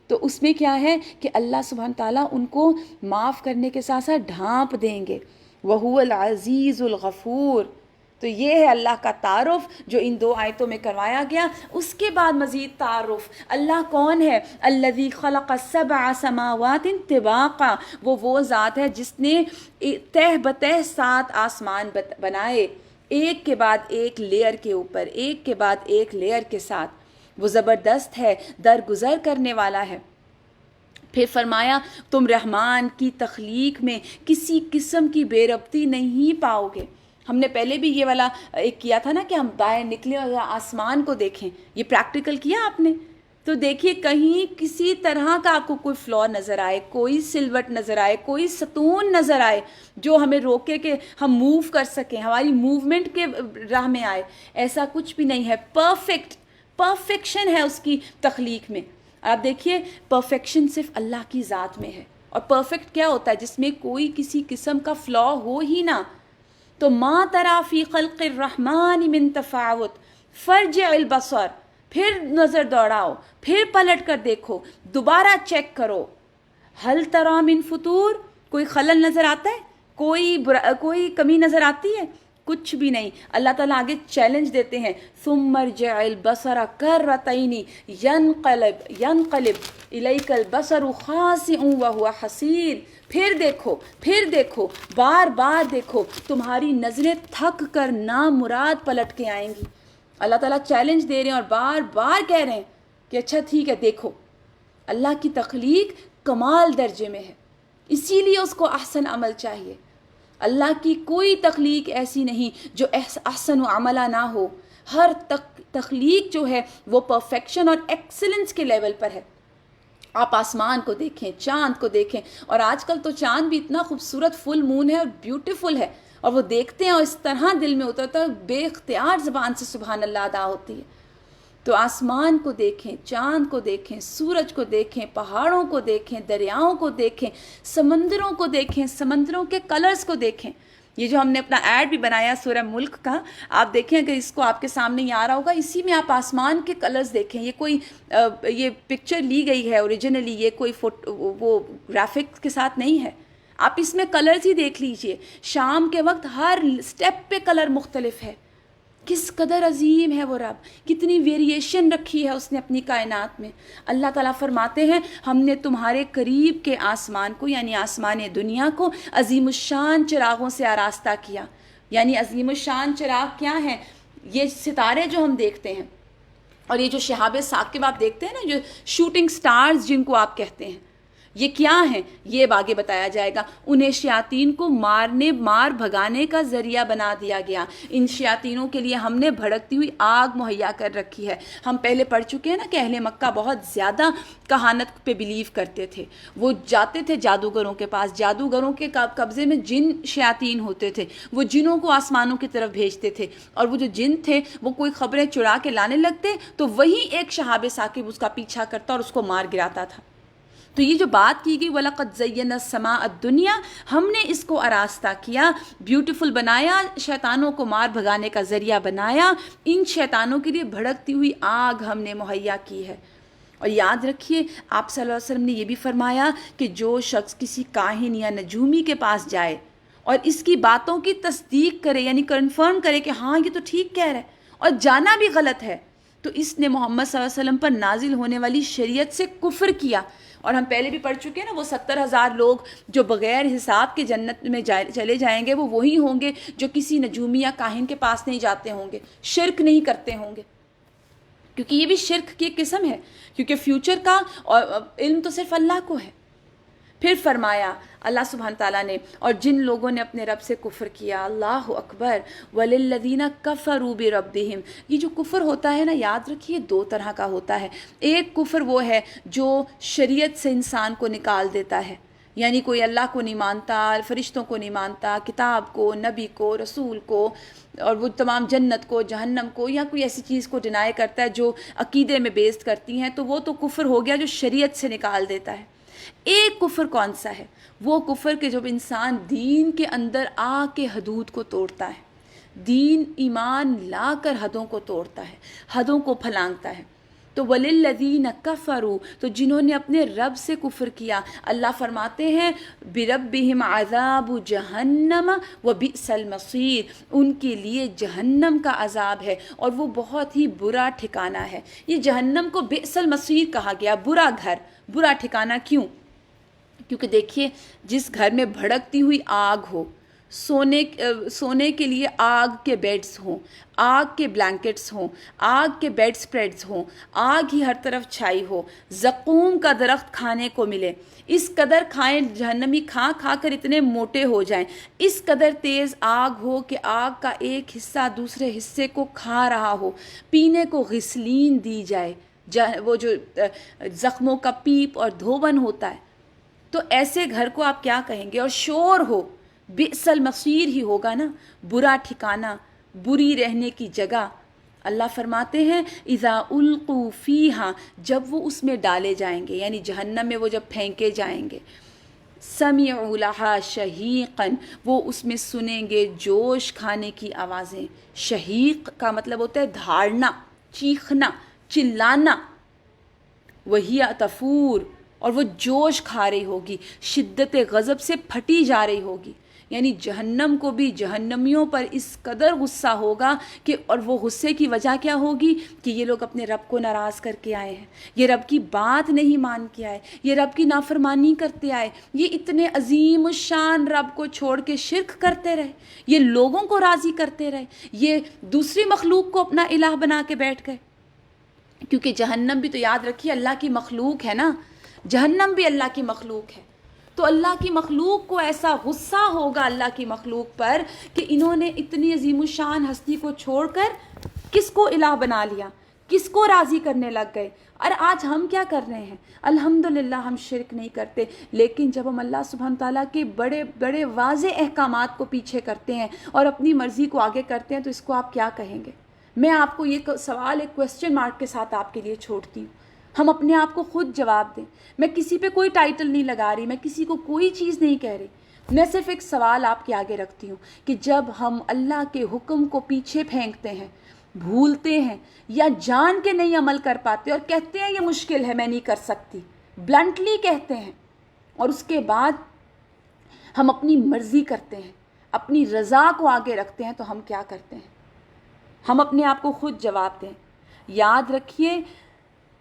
تو اس میں کیا ہے کہ اللہ سبحانہ تعالیٰ ان کو معاف کرنے کے ساتھ ساتھ ڈھانپ دیں گے. وَهُوَ الْعَزِيزُ الْغَفُورُ. تو یہ ہے اللہ کا تعارف جو ان 2 آیتوں میں کروایا گیا. اس کے بعد مزید تعارف. اللہ کون ہے؟ الذی خلق 7 سماوات طباقا. وہ ذات ہے جس نے تہ بتہ 7 آسمان بنائے، ایک کے بعد ایک لیئر کے اوپر، ایک کے بعد ایک لیئر کے ساتھ. وہ زبردست ہے، درگزر کرنے والا ہے. پھر فرمایا تم رحمان کی تخلیق میں کسی قسم کی بے ربطی نہیں پاؤ گے. ہم نے پہلے بھی یہ والا ایک کیا تھا نا کہ ہم باہر نکلیں اور آسمان کو دیکھیں. یہ پریکٹیکل کیا آپ نے؟ تو دیکھیے کہیں کسی طرح کا آپ کو کوئی فلا نظر آئے، کوئی سلوٹ نظر آئے، کوئی ستون نظر آئے جو ہمیں روکے کہ ہم موو کر سکیں، ہماری موومنٹ کے راہ میں آئے، ایسا کچھ بھی نہیں ہے. پرفیکشن ہے اس کی تخلیق میں. آپ دیکھیے پرفیکشن صرف اللہ کی ذات میں ہے. اور پرفیکٹ کیا ہوتا ہے؟ جس میں کوئی کسی قسم کا فلا ہو ہی نہ. تو ما تری فی خلق الرحمن من تفاوت فرجع البصر. پھر نظر دوڑاؤ، پھر پلٹ کر دیکھو، دوبارہ چیک کرو. ہل تری من فطور. کوئی خلل نظر آتا ہے؟ کوئی کمی نظر آتی ہے؟ کچھ بھی نہیں. اللہ تعالیٰ آگے چیلنج دیتے ہیں ثم ارجع البصر کرتین ینقلب الیک البصر خاسئا وهو حسیر. پھر دیکھو، بار بار دیکھو، تمہاری نظریں تھک کر نامراد پلٹ کے آئیں گی. اللہ تعالیٰ چیلنج دے رہے ہیں اور بار بار کہہ رہے ہیں کہ اچھا ٹھیک ہے دیکھو. اللہ کی تخلیق کمال درجے میں ہے، اسی لیے اس کو احسن عمل چاہیے. اللہ کی کوئی تخلیق ایسی نہیں جو احسن و عملہ نہ ہو. ہر تخلیق جو ہے وہ پرفیکشن اور ایکسلنس کے لیول پر ہے. آپ آسمان کو دیکھیں، چاند کو دیکھیں، اور آج کل تو چاند بھی اتنا خوبصورت فل مون ہے اور بیوٹیفل ہے، اور وہ دیکھتے ہیں اور اس طرح دل میں اترتا ہے، بے اختیار زبان سے سبحان اللہ ادا ہوتی ہے. تو آسمان کو دیکھیں، چاند کو دیکھیں، سورج کو دیکھیں، پہاڑوں کو دیکھیں، دریاؤں کو دیکھیں، سمندروں کو دیکھیں، سمندروں کے کلرز کو دیکھیں. یہ جو ہم نے اپنا ایڈ بھی بنایا سورہ ملک کا، آپ دیکھیں اگر اس کو آپ کے سامنے ہی آ رہا ہوگا، اسی میں آپ آسمان کے کلرز دیکھیں. یہ کوئی یہ پکچر لی گئی ہے اوریجنلی، یہ کوئی وہ گرافکس کے ساتھ نہیں ہے. آپ اس میں کلرز ہی دیکھ لیجئے. شام کے وقت ہر سٹیپ پہ کلر مختلف ہے. کس قدر عظیم ہے وہ رب، کتنی ویریشن رکھی ہے اس نے اپنی کائنات میں. اللہ تعالیٰ فرماتے ہیں ہم نے تمہارے قریب کے آسمان کو، یعنی آسمان دنیا کو، عظیم الشان چراغوں سے آراستہ کیا. یعنی عظیم الشان چراغ کیا ہیں؟ یہ ستارے جو ہم دیکھتے ہیں، اور یہ جو شہاب ثاقب آپ دیکھتے ہیں نا، جو شوٹنگ سٹارز جن کو آپ کہتے ہیں، یہ کیا ہیں؟ یہ آگے بتایا جائے گا. انہیں شیاطین کو مار بھگانے کا ذریعہ بنا دیا گیا. ان شیاطینوں کے لیے ہم نے بھڑکتی ہوئی آگ مہیا کر رکھی ہے. ہم پہلے پڑھ چکے ہیں نا کہ اہل مکہ بہت زیادہ کہانت پہ بلیو کرتے تھے. وہ جاتے تھے جادوگروں کے پاس، جادوگروں کے قبضے میں جن شیاطین ہوتے تھے، وہ جنوں کو آسمانوں کی طرف بھیجتے تھے، اور وہ جو جن تھے وہ کوئی خبریں چرا کے لانے لگتے تو وہی ایک شہاب ثاقب اس کا پیچھا کرتا اور اس کو مار گراتا تھا. تو یہ جو بات کی گئی وَلَقَدْ زَيَّنَا السَّمَاءَ الدُّنْيَا، ہم نے اس کو آراستہ کیا، بیوٹیفل بنایا، شیطانوں کو مار بھگانے کا ذریعہ بنایا. ان شیطانوں کے لیے بھڑکتی ہوئی آگ ہم نے مہیا کی ہے. اور یاد رکھیے آپ صلی اللہ علیہ وسلم نے یہ بھی فرمایا کہ جو شخص کسی کاہن یا نجومی کے پاس جائے اور اس کی باتوں کی تصدیق کرے، یعنی کنفرم کرے کہ ہاں یہ تو ٹھیک کہہ رہا ہے، اور جانا بھی غلط ہے، تو اس نے محمد صلی اللہ علیہ وسلم پر نازل ہونے والی شریعت سے کفر کیا. اور ہم پہلے بھی پڑھ چکے ہیں نا، وہ 70,000 لوگ جو بغیر حساب کے جنت میں چلے جائیں گے، وہ وہی ہوں گے جو کسی نجومی یا کاہن کے پاس نہیں جاتے ہوں گے، شرک نہیں کرتے ہوں گے، کیونکہ یہ بھی شرک کی ایک قسم ہے، کیونکہ فیوچر کا علم تو صرف اللہ کو ہے. پھر فرمایا اللہ سبحانہ تعالیٰ نے، اور جن لوگوں نے اپنے رب سے کفر کیا، اللہ اکبر، وَلِلَّذِينَ كَفَرُوا بِرَبِّهِمْ. یہ جو کفر ہوتا ہے نا، یاد رکھیے 2 طرح کا ہوتا ہے. ایک کفر وہ ہے جو شریعت سے انسان کو نکال دیتا ہے، یعنی کوئی اللہ کو نہیں مانتا، فرشتوں کو نہیں مانتا، کتاب کو، نبی کو، رسول کو، اور وہ تمام جنت کو، جہنم کو، یا کوئی ایسی چیز کو ڈینائی کرتا ہے جو عقیدے میں بیسڈ کرتی ہیں، تو وہ تو کفر ہو گیا جو شریعت سے نکال دیتا ہے. ایک کفر کون سا ہے؟ وہ کفر کہ جب انسان دین کے اندر آ کے حدود کو توڑتا ہے، دین ایمان لا کر حدوں کو توڑتا ہے، حدوں کو پھلانگتا ہے. تو وَلِلَّذِينَ كَفَرُوا، تو جنہوں نے اپنے رب سے کفر کیا، اللہ فرماتے ہیں بِرَبِّهِمْ عَذَابُ جَهَنَّمَ وَبِئْسَ الْمَصِيرُ، ان کے لیے جہنم کا عذاب ہے اور وہ بہت ہی برا ٹھکانہ ہے. یہ جہنم کو بئس المصیر کہا گیا، برا گھر، برا ٹھکانہ. کیوں؟ کیونکہ دیکھیے جس گھر میں بھڑکتی ہوئی آگ ہو، سونے کے لیے آگ کے بیڈز ہوں، آگ کے بلینکٹس ہوں، آگ کے بیڈ سپریڈز ہوں، آگ ہی ہر طرف چھائی ہو، زقوم کا درخت کھانے کو ملے، اس قدر کھائیں جہنمی کھا کھا کر اتنے موٹے ہو جائیں، اس قدر تیز آگ ہو کہ آگ کا ایک حصہ دوسرے حصے کو کھا رہا ہو، پینے کو غسلین دی جائے، وہ جو زخموں کا پیپ اور دھون ہوتا ہے، تو ایسے گھر کو آپ کیا کہیں گے؟ اور شور ہو، بئس المصیر ہی ہوگا نا، برا ٹھکانہ، بری رہنے کی جگہ. اللہ فرماتے ہیں اذا القوا فیہا، جب وہ اس میں ڈالے جائیں گے، یعنی جہنم میں وہ جب پھینکے جائیں گے، سمعوا لہا شہیقا، وہ اس میں سنیں گے جوش کھانے کی آوازیں. شہیق کا مطلب ہوتا ہے دھاڑنا، چیخنا، چلانا. وہی تفور، اور وہ جوش کھا رہی ہوگی، شدت غضب سے پھٹی جا رہی ہوگی. یعنی جہنم کو بھی جہنمیوں پر اس قدر غصہ ہوگا کہ، اور وہ غصے کی وجہ کیا ہوگی کہ یہ لوگ اپنے رب کو ناراض کر کے آئے ہیں، یہ رب کی بات نہیں مان کے آئے، یہ رب کی نافرمانی کرتے آئے، یہ اتنے عظیم الشان رب کو چھوڑ کے شرک کرتے رہے، یہ لوگوں کو راضی کرتے رہے، یہ دوسری مخلوق کو اپنا الہ بنا کے بیٹھ گئے. کیونکہ جہنم بھی تو یاد رکھیے اللہ کی مخلوق ہے نا، جہنم بھی اللہ کی مخلوق ہے. تو اللہ کی مخلوق کو ایسا غصہ ہوگا اللہ کی مخلوق پر کہ انہوں نے اتنی عظیم الشان ہستی کو چھوڑ کر کس کو الہ بنا لیا، کس کو راضی کرنے لگ گئے۔ اور آج ہم کیا کر رہے ہیں؟ الحمدللہ ہم شرک نہیں کرتے، لیکن جب ہم اللہ سبحانہ تعالیٰ کے بڑے بڑے واضح احکامات کو پیچھے کرتے ہیں اور اپنی مرضی کو آگے کرتے ہیں تو اس کو آپ کیا کہیں گے؟ میں آپ کو یہ سوال ایک کویسچن مارک کے ساتھ آپ کے لیے چھوڑتی ہوں، ہم اپنے آپ کو خود جواب دیں۔ میں کسی پہ کوئی ٹائٹل نہیں لگا رہی، میں کسی کو کوئی چیز نہیں کہہ رہی، میں صرف ایک سوال آپ کے آگے رکھتی ہوں کہ جب ہم اللہ کے حکم کو پیچھے پھینکتے ہیں، بھولتے ہیں یا جان کے نہیں عمل کر پاتے اور کہتے ہیں یہ مشکل ہے میں نہیں کر سکتی، بلنٹلی کہتے ہیں، اور اس کے بعد ہم اپنی مرضی کرتے ہیں، اپنی رضا کو آگے رکھتے ہیں، تو ہم کیا کرتے ہیں؟ ہم اپنے آپ کو خود جواب دیں۔ یاد رکھیے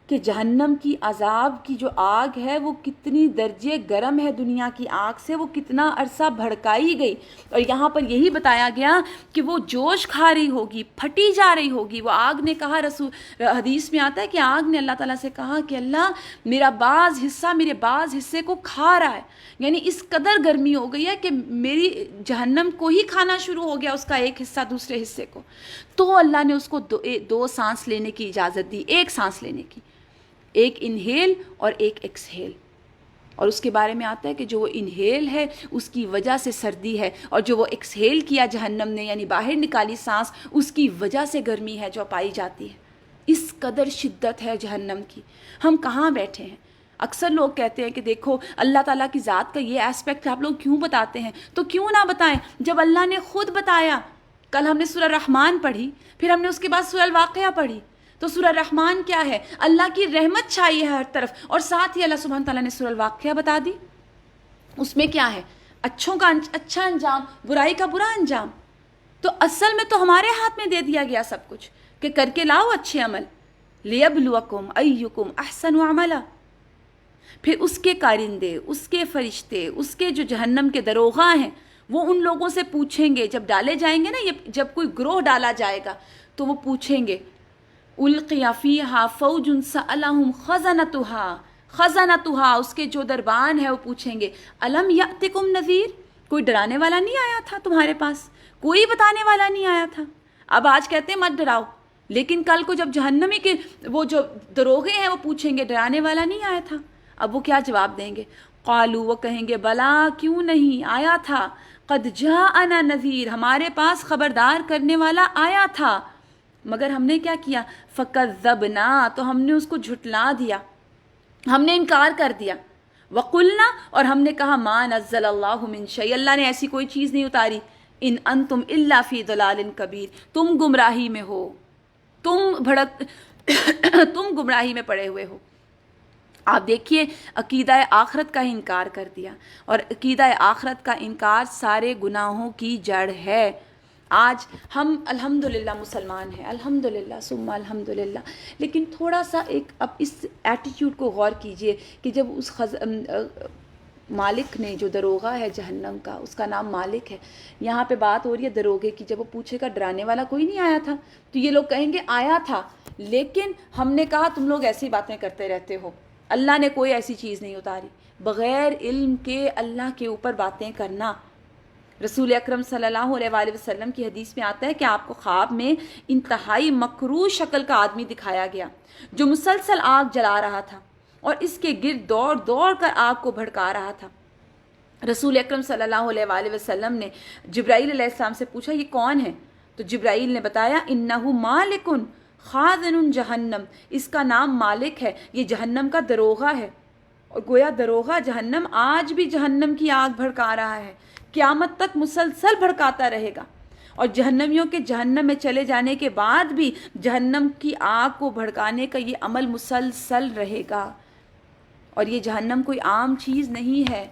کہ جہنم کی عذاب کی جو آگ ہے وہ کتنی درجے گرم ہے دنیا کی آگ سے، وہ کتنا عرصہ بھڑکائی گئی، اور یہاں پر یہی بتایا گیا کہ وہ جوش کھا رہی ہوگی، پھٹی جا رہی ہوگی۔ وہ آگ نے کہا، حدیث میں آتا ہے کہ آگ نے اللہ تعالیٰ سے کہا کہ اللہ میرا بعض حصہ میرے بعض حصے کو کھا رہا ہے، یعنی اس قدر گرمی ہو گئی ہے کہ میری جہنم کو ہی کھانا شروع ہو گیا اس کا ایک حصہ دوسرے حصے کو۔ تو اللہ نے اس کو دو سانس لینے کی اجازت دی، ایک سانس لینے کی، ایک انہیل اور ایک ایکسہیل۔ اور اس کے بارے میں آتا ہے کہ جو وہ انہیل ہے اس کی وجہ سے سردی ہے، اور جو وہ ایکسہیل کیا جہنم نے یعنی باہر نکالی سانس، اس کی وجہ سے گرمی ہے جو پائی جاتی ہے۔ اس قدر شدت ہے جہنم کی۔ ہم کہاں بیٹھے ہیں؟ اکثر لوگ کہتے ہیں کہ دیکھو اللہ تعالیٰ کی ذات کا یہ ایسپیکٹ آپ لوگ کیوں بتاتے ہیں؟ تو کیوں نہ بتائیں جب اللہ نے خود بتایا۔ کل ہم نے سورہ رحمان پڑھی، پھر ہم نے اس کے بعد سورہ الواقعہ پڑھی۔ تو سورہ رحمان کیا ہے؟ اللہ کی رحمت چھائی ہے ہر طرف، اور ساتھ ہی اللہ سبحانہ تعالیٰ نے سورہ الواقعہ بتا دی۔ اس میں کیا ہے؟ اچھوں کا اچھا انجام، برائی کا برا انجام۔ تو اصل میں تو ہمارے ہاتھ میں دے دیا گیا سب کچھ کہ کر کے لاؤ اچھے عمل، لیبلوکم ایکم احسن عملا۔ پھر اس کے کارندے، اس کے فرشتے، اس کے جو جہنم کے دروغہ ہیں، وہ ان لوگوں سے پوچھیں گے جب ڈالے جائیں گے نا، یہ جب کوئی گروہ ڈالا جائے گا تو وہ پوچھیں گے القی فیہا فوج سألہم خزنتہا، اس کے جو دربان ہے وہ پوچھیں گے الم یأتکم نذیر، کوئی ڈرانے والا نہیں آیا تھا تمہارے پاس، کوئی بتانے والا نہیں آیا تھا۔ اب آج کہتے ہیں مت ڈراؤ، لیکن کل کو جب جہنمی کے وہ جو دروغے ہیں وہ پوچھیں گے ڈرانے والا نہیں آیا تھا، اب وہ کیا جواب دیں گے؟ قالوا، وہ کہیں گے بلا، کیوں نہیں آیا تھا، قد جاءنا نذیر، ہمارے پاس خبردار کرنے والا آیا تھا، مگر ہم نے کیا کیا؟ فکذبنا، تو ہم نے اس کو جھٹلا دیا، ہم نے انکار کر دیا۔ وقلنا، اور ہم نے کہا ما نزل اللہ من شیء، اللہ نے ایسی کوئی چیز نہیں اتاری، ان انتم الا فی ضلال کبیر، تم گمراہی میں ہو، تم گمراہی میں پڑے ہوئے ہو۔ آپ دیکھیے عقیدہ آخرت کا انکار کر دیا، اور عقیدہ آخرت کا انکار سارے گناہوں کی جڑ ہے۔ آج ہم الحمدللہ مسلمان ہیں، الحمدللہ ثم الحمدللہ، لیکن تھوڑا سا ایک اب اس ایٹیٹیوڈ کو غور کیجئے کہ جب اس مالک نے، جو دروغہ ہے جہنم کا، اس کا نام مالک ہے، یہاں پہ بات ہو رہی ہے دروغے کی، جب وہ پوچھے گا ڈرانے والا کوئی نہیں آیا تھا، تو یہ لوگ کہیں گے آیا تھا، لیکن ہم نے کہا تم لوگ ایسی باتیں کرتے رہتے ہو، اللہ نے کوئی ایسی چیز نہیں اتاری۔ بغیر علم کے اللہ کے اوپر باتیں کرنا۔ رسول اکرم صلی اللہ علیہ وآلہ وسلم کی حدیث میں آتا ہے کہ آپ کو خواب میں انتہائی مکروہ شکل کا آدمی دکھایا گیا جو مسلسل آگ جلا رہا تھا اور اس کے گرد دوڑ دوڑ کر آگ کو بھڑکا رہا تھا۔ رسول اکرم صلی اللہ علیہ وآلہ وسلم نے جبرائیل علیہ السلام سے پوچھا یہ کون ہے؟ تو جبرائیل نے بتایا انہو مالکن خازن جہنم، اس کا نام مالک ہے، یہ جہنم کا دروغہ ہے۔ اور گویا دروغہ جہنم آج بھی جہنم کی آگ بھڑکا رہا ہے، قیامت تک مسلسل بھڑکاتا رہے گا، اور جہنمیوں کے جہنم میں چلے جانے کے بعد بھی جہنم کی آگ کو بھڑکانے کا یہ عمل مسلسل رہے گا۔ اور یہ جہنم کوئی عام چیز نہیں ہے۔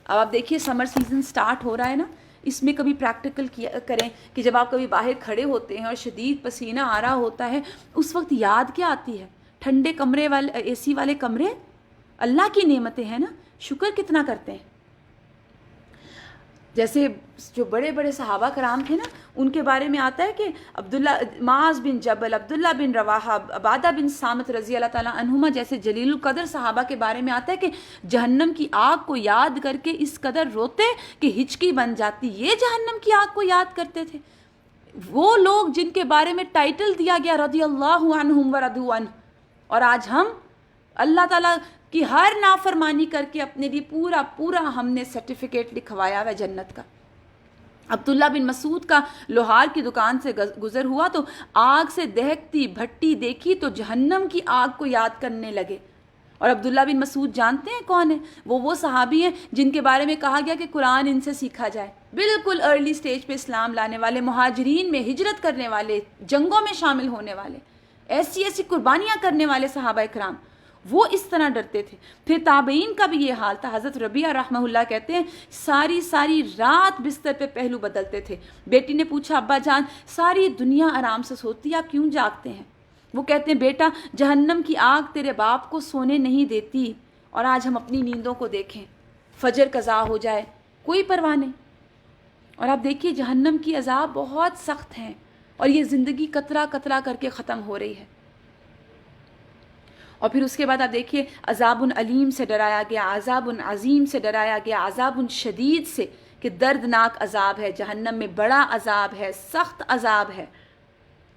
اب آپ دیکھیے سمر سیزن سٹارٹ ہو رہا ہے نا، اس میں کبھی پریکٹیکل کریں کہ جب آپ کبھی باہر کھڑے ہوتے ہیں اور شدید پسینہ آ رہا ہوتا ہے، اس وقت یاد کیا آتی ہے؟ ٹھنڈے کمرے والے، اے سی والے کمرے، اللہ کی نعمتیں ہیں نا، شکر کتنا کرتے ہیں۔ جیسے جو بڑے بڑے صحابہ کرام تھے نا، ان کے بارے میں آتا ہے کہ عبداللہ معاذ بن جبل، عبداللہ بن رواحہ، عبادہ بن صامت رضی اللہ تعالیٰ عنہما جیسے جلیل القدر صحابہ کے بارے میں آتا ہے کہ جہنم کی آگ کو یاد کر کے اس قدر روتے کہ ہچکی بن جاتی. یہ جہنم کی آگ کو یاد کرتے تھے. وہ لوگ جن کے بارے میں ٹائٹل دیا گیا رضی اللہ عنہم ورضوا عنہ، اور آج ہم اللہ تعالیٰ کی ہر نافرمانی کر کے اپنے لیے پورا پورا ہم نے سرٹیفکیٹ لکھوایا ہے جنت کا. عبداللہ بن مسعود کا لوہار کی دکان سے گزر ہوا تو آگ سے دہکتی بھٹی دیکھی تو جہنم کی آگ کو یاد کرنے لگے. اور عبداللہ بن مسعود جانتے ہیں کون ہیں؟ وہ صحابی ہیں جن کے بارے میں کہا گیا کہ قرآن ان سے سیکھا جائے. بالکل ارلی سٹیج پہ اسلام لانے والے، مہاجرین میں ہجرت کرنے والے، جنگوں میں شامل ہونے والے، ایسی ایسی قربانیاں کرنے والے صحابہ کرام، وہ اس طرح ڈرتے تھے. پھر تابعین کا بھی یہ حال تھا. حضرت ربیعہ رحمہ اللہ کہتے ہیں ساری رات بستر پہ پہلو بدلتے تھے. بیٹی نے پوچھا ابا جان ساری دنیا آرام سے سوتی ہے، آپ کیوں جاگتے ہیں؟ وہ کہتے ہیں بیٹا جہنم کی آگ تیرے باپ کو سونے نہیں دیتی، اور آج ہم اپنی نیندوں کو دیکھیں، فجر قضا ہو جائے کوئی پرواہ نہیں. اور آپ دیکھیے جہنم کی عذاب بہت سخت ہیں، اور یہ زندگی قطرہ قطرہ کر کے ختم ہو رہی ہے. اور پھر اس کے بعد آپ دیکھیے عذاب علیم سے ڈرایا گیا، عذاب عظیم سے ڈرایا گیا، عذاب شدید سے، کہ دردناک عذاب ہے جہنم میں، بڑا عذاب ہے، سخت عذاب ہے.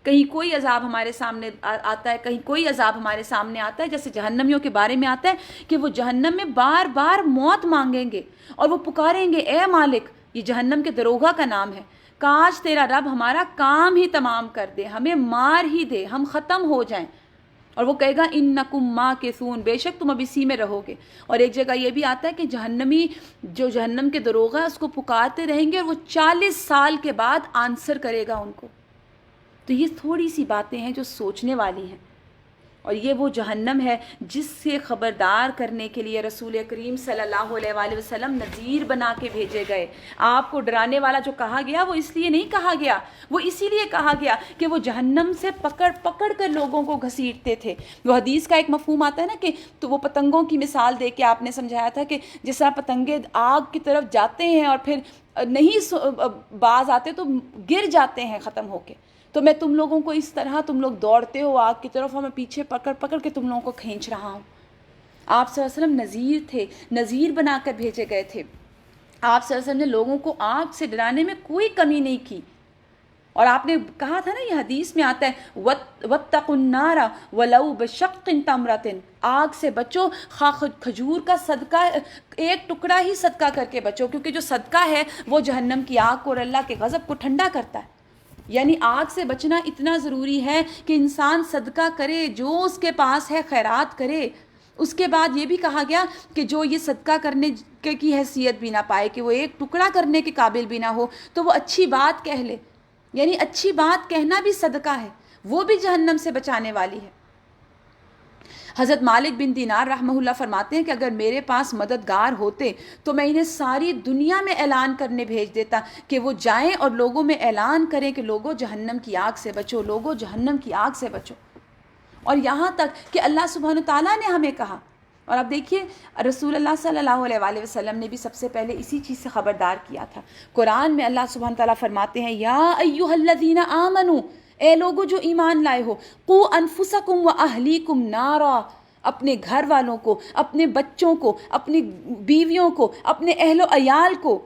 کہیں کوئی عذاب ہمارے سامنے آتا ہے، کہیں کوئی عذاب ہمارے سامنے آتا ہے. جیسے جہنمیوں کے بارے میں آتا ہے کہ وہ جہنم میں بار بار موت مانگیں گے اور وہ پکاریں گے اے مالک، یہ جہنم کے دروغہ کا نام ہے، کاش تیرا رب ہمارا کام ہی تمام کر دے، ہمیں مار ہی دے، ہم ختم ہو جائیں. اور وہ کہے گا انکم ماکثون، بے شک تم اب اسی میں رہو گے. اور ایک جگہ یہ بھی آتا ہے کہ جہنمی جو جہنم کے دروغہ ہے اس کو پکارتے رہیں گے اور وہ 40 سال کے بعد آنسر کرے گا ان کو. تو یہ تھوڑی سی باتیں ہیں جو سوچنے والی ہیں. اور یہ وہ جہنم ہے جس سے خبردار کرنے کے لیے رسول کریم صلی اللہ علیہ وآلہ وسلم نذیر بنا کے بھیجے گئے. آپ کو ڈرانے والا جو کہا گیا وہ اس لیے نہیں کہا گیا، وہ اسی لیے کہا گیا کہ وہ جہنم سے پکڑ پکڑ کر لوگوں کو گھسیٹتے تھے. وہ حدیث کا ایک مفہوم آتا ہے نا کہ تو وہ پتنگوں کی مثال دے کے آپ نے سمجھایا تھا کہ جس طرح پتنگے آگ کی طرف جاتے ہیں اور پھر نہیں باز آتے تو گر جاتے ہیں ختم ہو کے. تو میں تم لوگوں کو اس طرح تم لوگ دوڑتے ہو آگ کی طرف اور میں پیچھے پکڑ پکڑ کے تم لوگوں کو کھینچ رہا ہوں. آپ صلی اللہ علیہ وسلم نذیر تھے، نذیر بنا کر بھیجے گئے تھے. آپ صلی اللہ علیہ وسلم نے لوگوں کو آگ سے ڈرانے میں کوئی کمی نہیں کی. اور آپ نے کہا تھا نا، یہ حدیث میں آتا ہے وَاتَّقُوا النَّارَ وَلَوْ بِشَقٍّ تَمْرَةٍ، آگ سے بچو خواہ کھجور کا صدقہ ایک ٹکڑا ہی صدقہ کر کے بچو، کیونکہ جو صدقہ ہے وہ جہنم کی آگ کو اور اللہ کے غضب کو ٹھنڈا کرتا ہے. یعنی آگ سے بچنا اتنا ضروری ہے کہ انسان صدقہ کرے، جو اس کے پاس ہے خیرات کرے. اس کے بعد یہ بھی کہا گیا کہ جو یہ صدقہ کرنے کی حیثیت بھی نہ پائے، کہ وہ ایک ٹکڑا کرنے کے قابل بھی نہ ہو، تو وہ اچھی بات کہہ لے. یعنی اچھی بات کہنا بھی صدقہ ہے، وہ بھی جہنم سے بچانے والی ہے. حضرت مالک بن دینار رحمہ اللہ فرماتے ہیں کہ اگر میرے پاس مددگار ہوتے تو میں انہیں ساری دنیا میں اعلان کرنے بھیج دیتا کہ وہ جائیں اور لوگوں میں اعلان کریں کہ لوگوں جہنم کی آگ سے بچو، لوگوں جہنم کی آگ سے بچو. اور یہاں تک کہ اللہ سبحانہ تعالیٰ نے ہمیں کہا. اور اب دیکھیے رسول اللہ صلی اللہ علیہ وآلہ وسلم نے بھی سب سے پہلے اسی چیز سے خبردار کیا تھا. قرآن میں اللہ سبحانہ تعالیٰ فرماتے ہیں یا ایھا الذین آمنوا، اے لوگوں جو ایمان لائے ہو، قوا انفسکم واہلیکم نارا، اپنے گھر والوں کو، اپنے بچوں کو، اپنی بیویوں کو، اپنے اہل و عیال کو،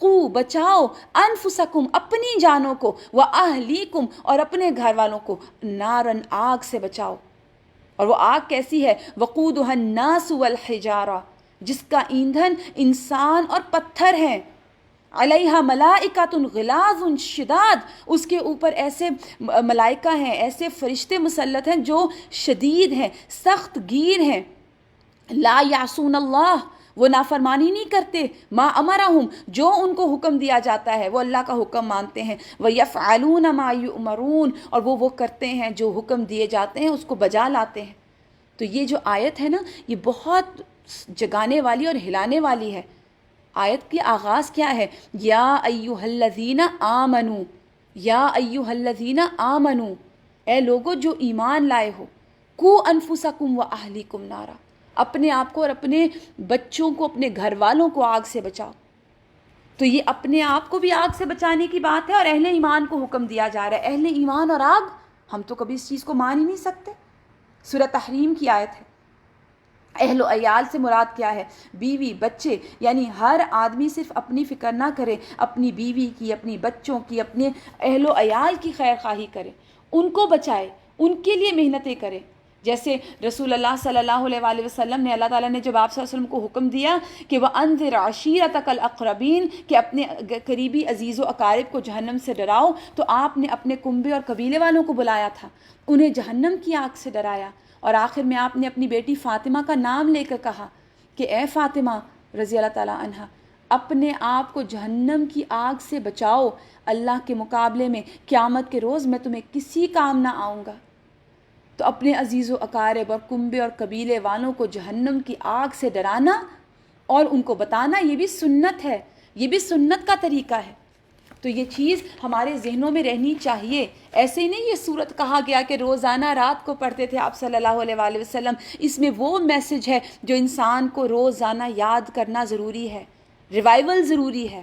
قو بچاؤ، انفسکم اپنی جانوں کو، واہلیکم اور اپنے گھر والوں کو، نارن آگ سے بچاؤ. اور وہ آگ کیسی ہے؟ وقودها الناس والحجارہ، جس کا ایندھن انسان اور پتھر ہیں. علیہا ملائکۃ غلاظ شداد، اس کے اوپر ایسے ملائکہ ہیں، ایسے فرشتے مسلط ہیں جو شدید ہیں، سخت گیر ہیں. لا یعصون اللہ، وہ نافرمانی نہیں کرتے، ما امرہم، جو ان کو حکم دیا جاتا ہے وہ اللہ کا حکم مانتے ہیں. ویفعلون ما یؤمرون، اور وہ کرتے ہیں جو حکم دیے جاتے ہیں اس کو بجا لاتے ہیں. تو یہ جو آیت ہے نا، یہ بہت جگانے والی اور ہلانے والی ہے. آیت کی آغاز کیا ہے؟ یا ایھا الذین آمنو، یا ایھا الذین آمنو، اے لوگو جو ایمان لائے ہو، قو انفسکم واہلیکم نارا، اپنے آپ کو اور اپنے بچوں کو، اپنے گھر والوں کو آگ سے بچاؤ. تو یہ اپنے آپ کو بھی آگ سے بچانے کی بات ہے، اور اہل ایمان کو حکم دیا جا رہا ہے. اہل ایمان اور آگ، ہم تو کبھی اس چیز کو مان ہی نہیں سکتے. سورہ تحریم کی آیت ہے. اہل و عیال سے مراد کیا ہے؟ بیوی، بچے. یعنی ہر آدمی صرف اپنی فکر نہ کرے، اپنی بیوی کی، اپنی بچوں کی، اپنے اہل و عیال کی خیر خواہی کرے، ان کو بچائے، ان کے لیے محنتیں کرے. جیسے رسول اللہ صلی اللہ علیہ وآلہ وسلم نے، اللہ تعالیٰ نے جب آپ صلی اللہ علیہ وسلم کو حکم دیا کہ وَأَنذِرْ عَشِيرَتَكَ الْأَقْرَبِينَ، کہ اپنے قریبی عزیز و اقارب کو جہنم سے ڈراؤ، تو آپ نے اپنے کنبے اور قبیلے والوں کو بلایا تھا، انہیں جہنم کی آگ سے ڈرایا. اور آخر میں آپ نے اپنی بیٹی فاطمہ کا نام لے کر کہا کہ اے فاطمہ رضی اللہ تعالیٰ عنہا، اپنے آپ کو جہنم کی آگ سے بچاؤ، اللہ کے مقابلے میں قیامت کے روز میں تمہیں کسی کام نہ آؤں گا. تو اپنے عزیز و اقارب اور کنبے اور قبیلے والوں کو جہنم کی آگ سے ڈرانا اور ان کو بتانا، یہ بھی سنت ہے، یہ بھی سنت کا طریقہ ہے. تو یہ چیز ہمارے ذہنوں میں رہنی چاہیے. ایسے ہی نہیں یہ سورت کہا گیا کہ روزانہ رات کو پڑھتے تھے آپ صلی اللہ علیہ وآلہ وسلم. اس میں وہ میسج ہے جو انسان کو روزانہ یاد کرنا ضروری ہے، ریوائول ضروری ہے.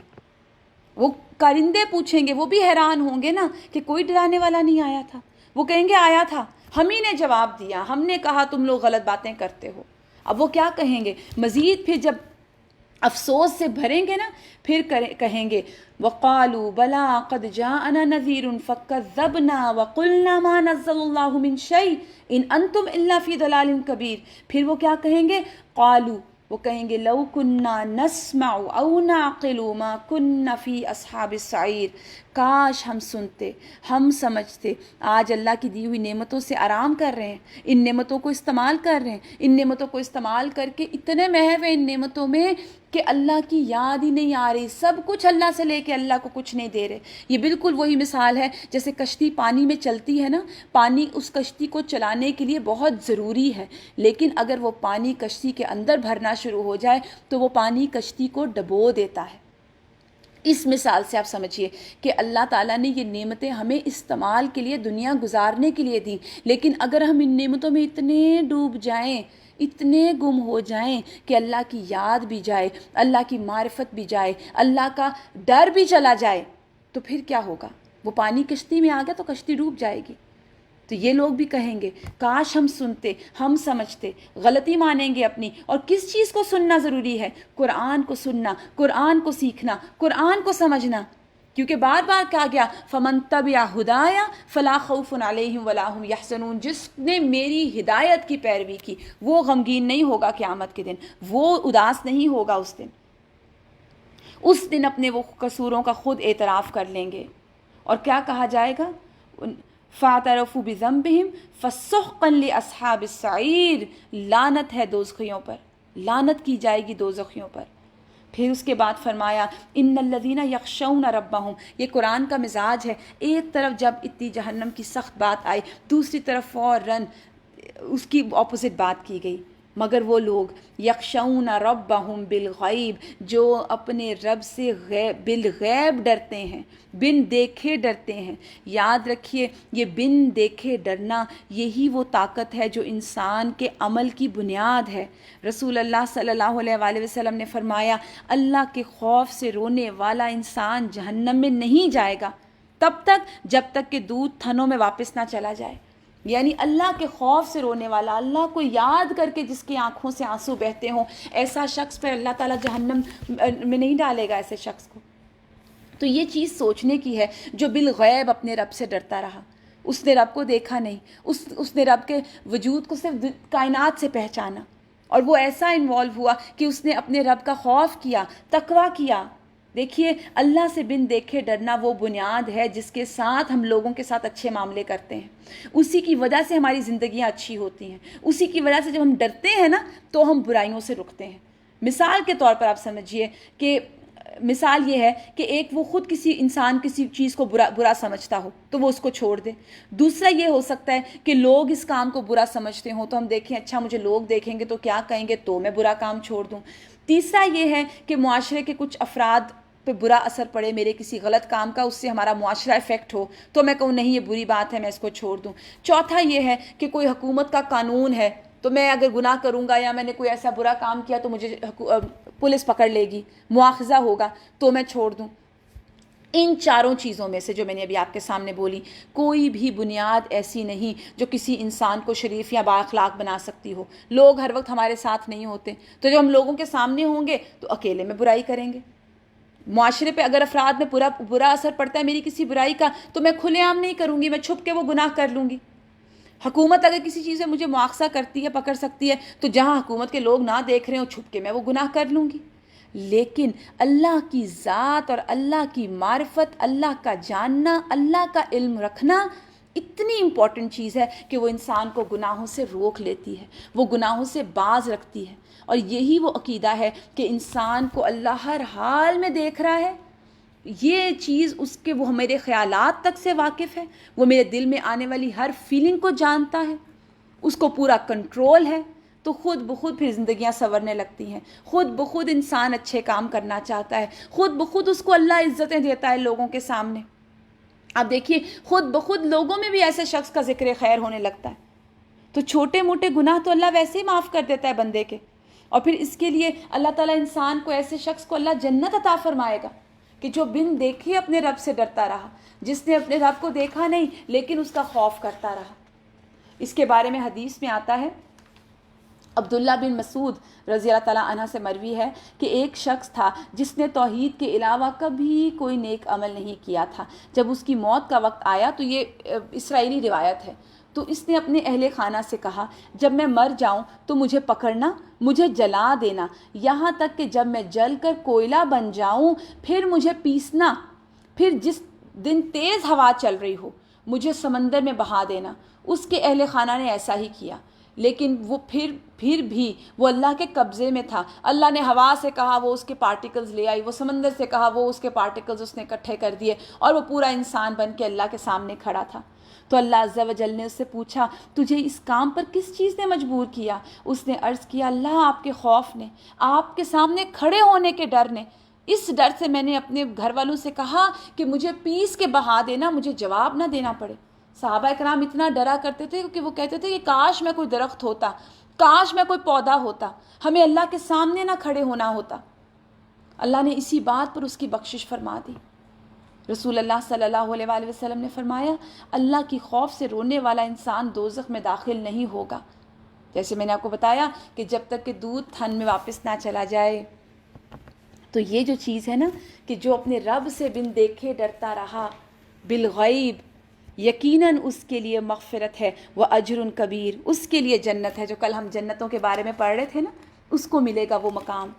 وہ کارندے پوچھیں گے، وہ بھی حیران ہوں گے نا کہ کوئی ڈرانے والا نہیں آیا تھا. وہ کہیں گے آیا تھا، ہم ہی نے جواب دیا، ہم نے کہا تم لوگ غلط باتیں کرتے ہو. اب وہ کیا کہیں گے مزید؟ پھر جب افسوس سے بھریں گے نا، پھر کہیں گے وَقَالُوا بَلَا قَدْ جَاءَنَا نَذِيرٌ فَكَذَّبْنَا وَقُلْنَا مَا نَزَّلَ اللَّهُ مِن شَيْءٍ إِنْ أَنْتُمْ إِلَّا فِي ضَلَالٍ كَبِيرٍ. پھر وہ کیا کہیں گے؟ قَالُوا، وہ کہیں گے لَوْ كُنَّا نَسْمَعُ أَوْ نَعْقِلُ مَا كُنَّا فِي أَصْحَابِ السَّعِيرِ. کاش ہم سنتے، ہم سمجھتے. آج اللہ کی دی ہوئی نعمتوں سے آرام کر رہے ہیں، ان نعمتوں کو استعمال کر رہے ہیں، ان نعمتوں کو استعمال کر کے اتنے محو ہیں ان نعمتوں میں کہ اللہ کی یاد ہی نہیں آ رہی. سب کچھ اللہ سے لے کے اللہ کو کچھ نہیں دے رہے. یہ بالکل وہی مثال ہے جیسے کشتی پانی میں چلتی ہے نا، پانی اس کشتی کو چلانے کے لیے بہت ضروری ہے، لیکن اگر وہ پانی کشتی کے اندر بھرنا شروع ہو جائے تو وہ پانی کشتی کو ڈبو دیتا ہے. اس مثال سے آپ سمجھیے کہ اللہ تعالیٰ نے یہ نعمتیں ہمیں استعمال کے لیے، دنیا گزارنے کے لیے دیں، لیکن اگر ہم ان نعمتوں میں اتنے ڈوب جائیں، اتنے گم ہو جائیں کہ اللہ کی یاد بھی جائے، اللہ کی معرفت بھی جائے، اللہ کا ڈر بھی چلا جائے، تو پھر کیا ہوگا؟ وہ پانی کشتی میں آ گیا تو کشتی ڈوب جائے گی. تو یہ لوگ بھی کہیں گے کاش ہم سنتے، ہم سمجھتے. غلطی مانیں گے اپنی. اور کس چیز کو سننا ضروری ہے؟ قرآن کو سننا، قرآن کو سیکھنا، قرآن کو سمجھنا. کیونکہ بار بار کہا گیا فَمَن تَبِعَ هُدَايَ فَلَا خَوْفٌ عَلَيْهِمْ وَلَا هُمْ يَحْزَنُونَ. جس نے میری ہدایت کی پیروی کی وہ غمگین نہیں ہوگا قیامت کے دن، وہ اداس نہیں ہوگا اس دن. اس دن اپنے وہ قصوروں کا خود اعتراف کر لیں گے. اور کیا کہا جائے گا؟ فَاعْتَرَفُوا بِذَنبِهِمْ فَسُحْقًا لِأَصْحَابِ السَّعِيرِ. لعنت ہے دوزخیوں پر، لعنت کی جائے گی دوزخیوں پر. پھر اس کے بعد فرمایا ان الذین یخشون ربہم. یہ قرآن کا مزاج ہے، ایک طرف جب اتنی جہنم کی سخت بات آئی، دوسری طرف فوراً اس کی اپوزٹ بات کی گئی. مگر وہ لوگ یخشون ربہم بالغیب، جو اپنے رب سے بالغیب ڈرتے ہیں، بن دیکھے ڈرتے ہیں. یاد رکھیے یہ بن دیکھے ڈرنا، یہی وہ طاقت ہے جو انسان کے عمل کی بنیاد ہے. رسول اللہ صلی اللہ علیہ وآلہ وسلم نے فرمایا اللہ کے خوف سے رونے والا انسان جہنم میں نہیں جائے گا تب تک جب تک کہ دودھ تھنوں میں واپس نہ چلا جائے. یعنی اللہ کے خوف سے رونے والا، اللہ کو یاد کر کے جس کی آنکھوں سے آنسو بہتے ہوں، ایسا شخص پر اللہ تعالیٰ جہنم میں نہیں ڈالے گا ایسے شخص کو. تو یہ چیز سوچنے کی ہے. جو بالغیب اپنے رب سے ڈرتا رہا، اس نے رب کو دیکھا نہیں، اس نے رب کے وجود کو صرف کائنات سے پہچانا، اور وہ ایسا انوالو ہوا کہ اس نے اپنے رب کا خوف کیا، تقویٰ کیا. دیکھیے اللہ سے بن دیکھے ڈرنا وہ بنیاد ہے جس کے ساتھ ہم لوگوں کے ساتھ اچھے معاملے کرتے ہیں. اسی کی وجہ سے ہماری زندگیاں اچھی ہوتی ہیں. اسی کی وجہ سے جب ہم ڈرتے ہیں نا تو ہم برائیوں سے رکتے ہیں. مثال کے طور پر آپ سمجھیے کہ مثال یہ ہے کہ ایک وہ خود کسی انسان کسی چیز کو برا سمجھتا ہو تو وہ اس کو چھوڑ دے. دوسرا یہ ہو سکتا ہے کہ لوگ اس کام کو برا سمجھتے ہوں تو ہم دیکھیں اچھا مجھے لوگ دیکھیں گے تو کیا کہیں گے، تو میں برا کام چھوڑ دوں. تیسرا یہ ہے کہ معاشرے کے کچھ افراد پہ برا اثر پڑے میرے کسی غلط کام کا، اس سے ہمارا معاشرہ افیکٹ ہو تو میں کہوں نہیں یہ بری بات ہے، میں اس کو چھوڑ دوں. چوتھا یہ ہے کہ کوئی حکومت کا قانون ہے تو میں اگر گناہ کروں گا یا میں نے کوئی ایسا برا کام کیا تو مجھے پولیس پکڑ لے گی، مواخذہ ہوگا تو میں چھوڑ دوں. ان چاروں چیزوں میں سے جو میں نے ابھی آپ کے سامنے بولی، کوئی بھی بنیاد ایسی نہیں جو کسی انسان کو شریف یا با اخلاق بنا سکتی ہو. لوگ ہر وقت ہمارے ساتھ نہیں ہوتے، تو جب ہم لوگوں کے سامنے ہوں گے تو اکیلے میں برائی کریں گے. معاشرے پہ اگر افراد میں برا اثر پڑتا ہے میری کسی برائی کا، تو میں کھلے عام نہیں کروں گی، میں چھپ کے وہ گناہ کر لوں گی. حکومت اگر کسی چیز سے مجھے مواخذہ کرتی ہے، پکڑ سکتی ہے، تو جہاں حکومت کے لوگ نہ دیکھ رہے ہوں چھپ کے میں وہ گناہ کر لوں گی. لیکن اللہ کی ذات اور اللہ کی معرفت، اللہ کا جاننا، اللہ کا علم رکھنا اتنی امپورٹنٹ چیز ہے کہ وہ انسان کو گناہوں سے روک لیتی ہے، وہ گناہوں سے باز رکھتی ہے. اور یہی وہ عقیدہ ہے کہ انسان کو اللہ ہر حال میں دیکھ رہا ہے. یہ چیز اس کے، وہ میرے خیالات تک سے واقف ہے، وہ میرے دل میں آنے والی ہر فیلنگ کو جانتا ہے، اس کو پورا کنٹرول ہے. تو خود بخود پھر زندگیاں سنورنے لگتی ہیں، خود بخود انسان اچھے کام کرنا چاہتا ہے، خود بخود اس کو اللہ عزتیں دیتا ہے لوگوں کے سامنے. اب دیکھیے خود بخود لوگوں میں بھی ایسے شخص کا ذکر خیر ہونے لگتا ہے. تو چھوٹے موٹے گناہ تو اللہ ویسے ہی معاف کر دیتا ہے بندے کے. اور پھر اس کے لیے اللہ تعالیٰ انسان کو، ایسے شخص کو اللہ جنت عطا فرمائے گا کہ جو بن دیکھے اپنے رب سے ڈرتا رہا، جس نے اپنے رب کو دیکھا نہیں لیکن اس کا خوف کرتا رہا. اس کے بارے میں حدیث میں آتا ہے، عبداللہ بن مسعود رضی اللہ تعالیٰ عنہ سے مروی ہے کہ ایک شخص تھا جس نے توحید کے علاوہ کبھی کوئی نیک عمل نہیں کیا تھا. جب اس کی موت کا وقت آیا، تو یہ اسرائیلی روایت ہے، تو اس نے اپنے اہل خانہ سے کہا جب میں مر جاؤں تو مجھے پکڑنا، مجھے جلا دینا، یہاں تک کہ جب میں جل کر کوئلہ بن جاؤں پھر مجھے پیسنا، پھر جس دن تیز ہوا چل رہی ہو مجھے سمندر میں بہا دینا. اس کے اہل خانہ نے ایسا ہی کیا، لیکن وہ پھر بھی وہ اللہ کے قبضے میں تھا. اللہ نے ہوا سے کہا وہ اس کے پارٹیکلز لے آئی، وہ سمندر سے کہا وہ اس کے پارٹیکلز اس نے اکٹھے کر دیے، اور وہ پورا انسان بن کے اللہ کے سامنے کھڑا تھا. تو اللہ عز و جل نے اس سے پوچھا تجھے اس کام پر کس چیز نے مجبور کیا؟ اس نے عرض کیا اللہ آپ کے خوف نے، آپ کے سامنے کھڑے ہونے کے ڈر نے. اس ڈر سے میں نے اپنے گھر والوں سے کہا کہ مجھے پیس کے بہا دینا، مجھے جواب نہ دینا پڑے. صحابہ کرام اتنا ڈرا کرتے تھے کہ وہ کہتے تھے کہ کاش میں کوئی درخت ہوتا، کاش میں کوئی پودا ہوتا، ہمیں اللہ کے سامنے نہ کھڑے ہونا ہوتا. اللہ نے اسی بات پر اس کی بخشش فرما دی. رسول اللہ صلی اللہ علیہ وآلہ وسلم نے فرمایا اللہ کی خوف سے رونے والا انسان دوزخ میں داخل نہیں ہوگا. جیسے میں نے آپ کو بتایا کہ جب تک کہ دودھ تھن میں واپس نہ چلا جائے. تو یہ جو چیز ہے نا کہ جو اپنے رب سے بن دیکھے ڈرتا رہا بالغیب، یقیناً اس کے لیے مغفرت ہے، وہ اجر کبیر، اس کے لیے جنت ہے. جو کل ہم جنتوں کے بارے میں پڑھ رہے تھے نا، اس کو ملے گا وہ مقام.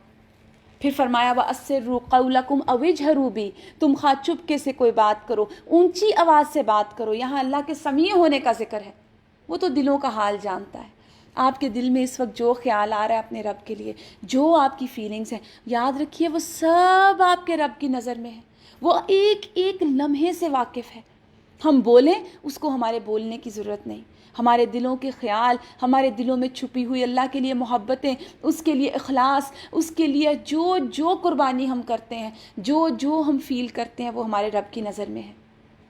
پھر فرمایا وَأَسِرُّوا قَوْلَكُمْ أَوْ اجْهَرُوا بِهِ، تم خواہ چپکے سے کوئی بات کرو، اونچی آواز سے بات کرو. یہاں اللہ کے سمیع ہونے کا ذکر ہے، وہ تو دلوں کا حال جانتا ہے. آپ کے دل میں اس وقت جو خیال آ رہا ہے اپنے رب کے لیے، جو آپ کی فیلنگز ہیں، یاد رکھیے وہ سب آپ کے رب کی نظر میں ہے. وہ ایک ایک لمحے سے واقف ہے. ہم بولیں اس کو ہمارے بولنے کی ضرورت نہیں. ہمارے دلوں کے خیال، ہمارے دلوں میں چھپی ہوئی اللہ کے لیے محبتیں، اس کے لیے اخلاص، اس کے لیے جو جو قربانی ہم کرتے ہیں، جو جو ہم فیل کرتے ہیں، وہ ہمارے رب کی نظر میں ہے.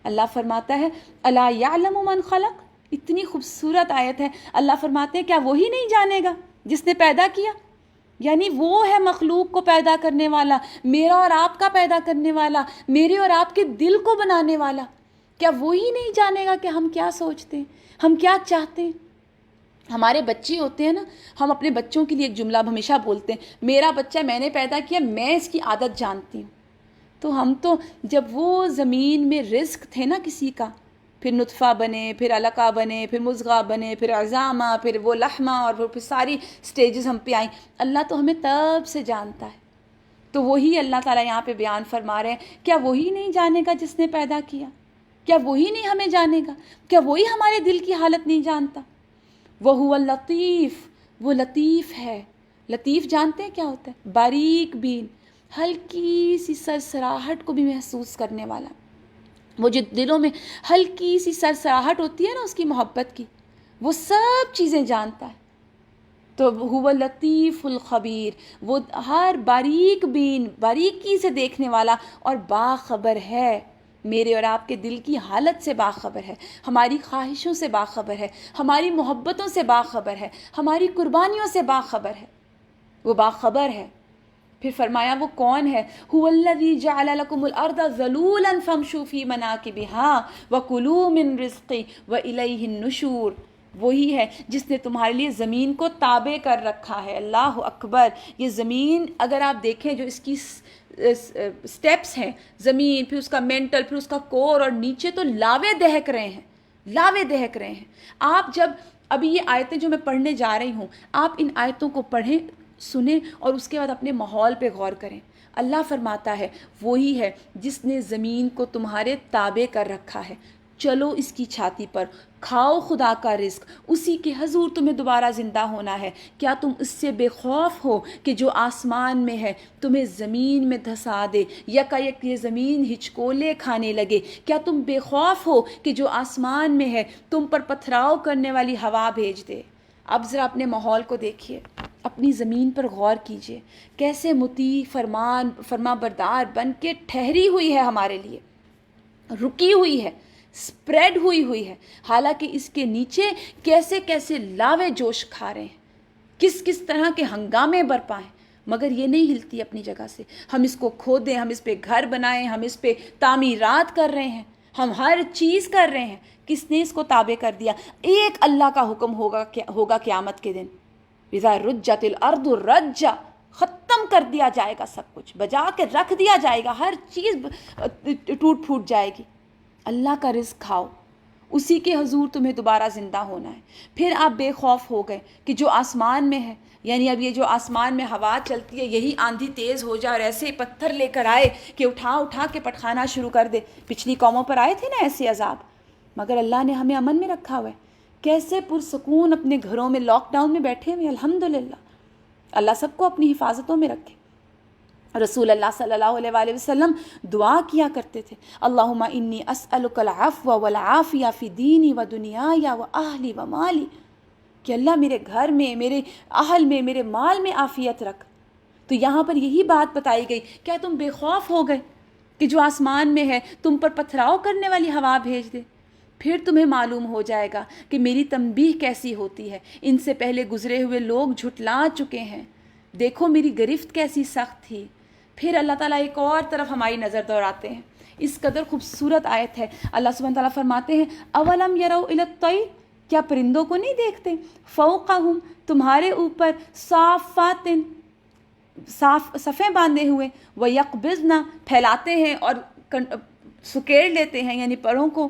اللہ فرماتا ہے الا یعلم من خلق، اتنی خوبصورت آیت ہے. اللہ فرماتے ہیں کیا وہی نہیں جانے گا جس نے پیدا کیا؟ یعنی وہ ہے مخلوق کو پیدا کرنے والا، میرا اور آپ کا پیدا کرنے والا، میرے اور آپ کے دل کو بنانے والا. کیا وہی نہیں جانے گا کہ ہم کیا سوچتے ہیں، ہم کیا چاہتے ہیں؟ ہمارے بچے ہوتے ہیں نا، ہم اپنے بچوں کے لیے ایک جملہ ہمیشہ بولتے ہیں میرا بچہ میں نے پیدا کیا، میں اس کی عادت جانتی ہوں. تو ہم تو جب وہ زمین میں رزق تھے نا کسی کا، پھر نطفہ بنے، پھر علقہ بنے، پھر مضغہ بنے، پھر عظامہ، پھر وہ لحمہ، اور پھر ساری سٹیجز ہم پہ آئیں. اللہ تو ہمیں تب سے جانتا ہے. تو وہی اللہ تعالیٰ یہاں پہ بیان فرما رہے ہیں کیا وہی نہیں جانے گا جس نے پیدا کیا؟ کیا وہی نہیں ہمیں جانے گا؟ کیا وہی ہمارے دل کی حالت نہیں جانتا؟ وَهُوَ اللَّطِيفُ، وہ لطیف ہے. لطیف جانتے ہیں کیا ہوتا ہے؟ باریک بین، ہلکی سی سرسراہٹ کو بھی محسوس کرنے والا. وہ جو دلوں میں ہلکی سی سرسراہٹ ہوتی ہے نا اس کی محبت کی، وہ سب چیزیں جانتا ہے. تو هو لطیف الخبیر، وہ ہر باریک بین، باریکی سے دیکھنے والا اور باخبر ہے. میرے اور آپ کے دل کی حالت سے باخبر ہے، ہماری خواہشوں سے باخبر ہے، ہماری محبتوں سے باخبر ہے، ہماری قربانیوں سے باخبر ہے. وہ باخبر ہے. پھر فرمایا وہ کون ہے؟ هو الذی جعل لکم الارض ذلولا فامشوا فی مناکبها وکلوا من رزقہ والیہ النشور. وہی ہے جس نے تمہارے لیے زمین کو تابع کر رکھا ہے. اللہ اکبر. یہ زمین اگر آپ دیکھیں جو اس کی سٹیپس ہیں، زمین، پھر اس کا مینٹل، پھر اس کا کور، اور نیچے تو لاوے دہک رہے ہیں، لاوے دہک رہے ہیں. آپ جب ابھی یہ آیتیں جو میں پڑھنے جا رہی ہوں، آپ ان آیتوں کو پڑھیں، سنیں، اور اس کے بعد اپنے ماحول پہ غور کریں. اللہ فرماتا ہے وہی ہے جس نے زمین کو تمہارے تابع کر رکھا ہے. چلو اس کی چھاتی پر، کھاؤ خدا کا رزق، اسی کے حضور تمہیں دوبارہ زندہ ہونا ہے. کیا تم اس سے بے خوف ہو کہ جو آسمان میں ہے تمہیں زمین میں دھسا دے، یکایک یہ زمین ہچکولے کھانے لگے؟ کیا تم بے خوف ہو کہ جو آسمان میں ہے تم پر پتھراؤ کرنے والی ہوا بھیج دے؟ اب ذرا اپنے ماحول کو دیکھیے، اپنی زمین پر غور کیجئے، کیسے مطیع فرما بردار بن کے ٹھہری ہوئی ہے، ہمارے لیے رکی ہوئی ہے، سپریڈ ہوئی ہے. حالانکہ اس کے نیچے کیسے کیسے لاوے جوش کھا رہے ہیں، کس طرح کے ہنگامے برپا ہیں، مگر یہ نہیں ہلتی اپنی جگہ سے. ہم اس کو کھودیں، ہم اس پہ گھر بنائیں، ہم اس پہ تعمیرات کر رہے ہیں، ہم ہر چیز کر رہے ہیں. کس نے اس کو تابع کر دیا؟ ایک اللہ کا حکم ہوگا قیامت کے دن، اذا رجت الارض رجا، ختم کر دیا جائے گا، سب کچھ بجا کے رکھ دیا جائے گا، ہر چیز ٹوٹ پھوٹ جائے گی. اللہ کا رزق کھاؤ، اسی کے حضور تمہیں دوبارہ زندہ ہونا ہے. پھر آپ بے خوف ہو گئے کہ جو آسمان میں ہے، یعنی اب یہ جو آسمان میں ہوا چلتی ہے، یہی آندھی تیز ہو جائے اور ایسے پتھر لے کر آئے کہ اٹھا کے پٹخانا شروع کر دے. پچھلی قوموں پر آئے تھے نا ایسے عذاب، مگر اللہ نے ہمیں امن میں رکھا ہوا ہے. کیسے پرسکون اپنے گھروں میں لاک ڈاؤن میں بیٹھے ہوئے. الحمدللہ، اللہ سب کو اپنی حفاظتوں میں رکھے. رسول اللہ صلی اللہ علیہ وآلہ وسلم دعا کیا کرتے تھے، اللہم انی اسألک العفو والعافیہ فی دینی و دنیای و اہلی و مالی، کہ اللہ میرے گھر میں، میرے اہل میں، میرے مال میں عافیت رکھ. تو یہاں پر یہی بات بتائی گئی. کیا تم بے خوف ہو گئے کہ جو آسمان میں ہے تم پر پتھراؤ کرنے والی ہوا بھیج دے؟ پھر تمہیں معلوم ہو جائے گا کہ میری تنبیہ کیسی ہوتی ہے. ان سے پہلے گزرے ہوئے لوگ جھٹلا چکے ہیں، دیکھو میری گرفت کیسی سخت تھی. پھر اللہ تعالیٰ ایک اور طرف ہماری نظر دوڑاتے ہیں. اس قدر خوبصورت آیت ہے. اللہ سبحانہ تعالیٰ فرماتے ہیں اولم یروا الی الطیر، کیا پرندوں کو نہیں دیکھتے؟ فوقہم، تمہارے اوپر، صافات، صاف صفیں باندھے ہوئے، ویقبضن، پھیلاتے ہیں اور سکیڑ لیتے ہیں یعنی پروں کو.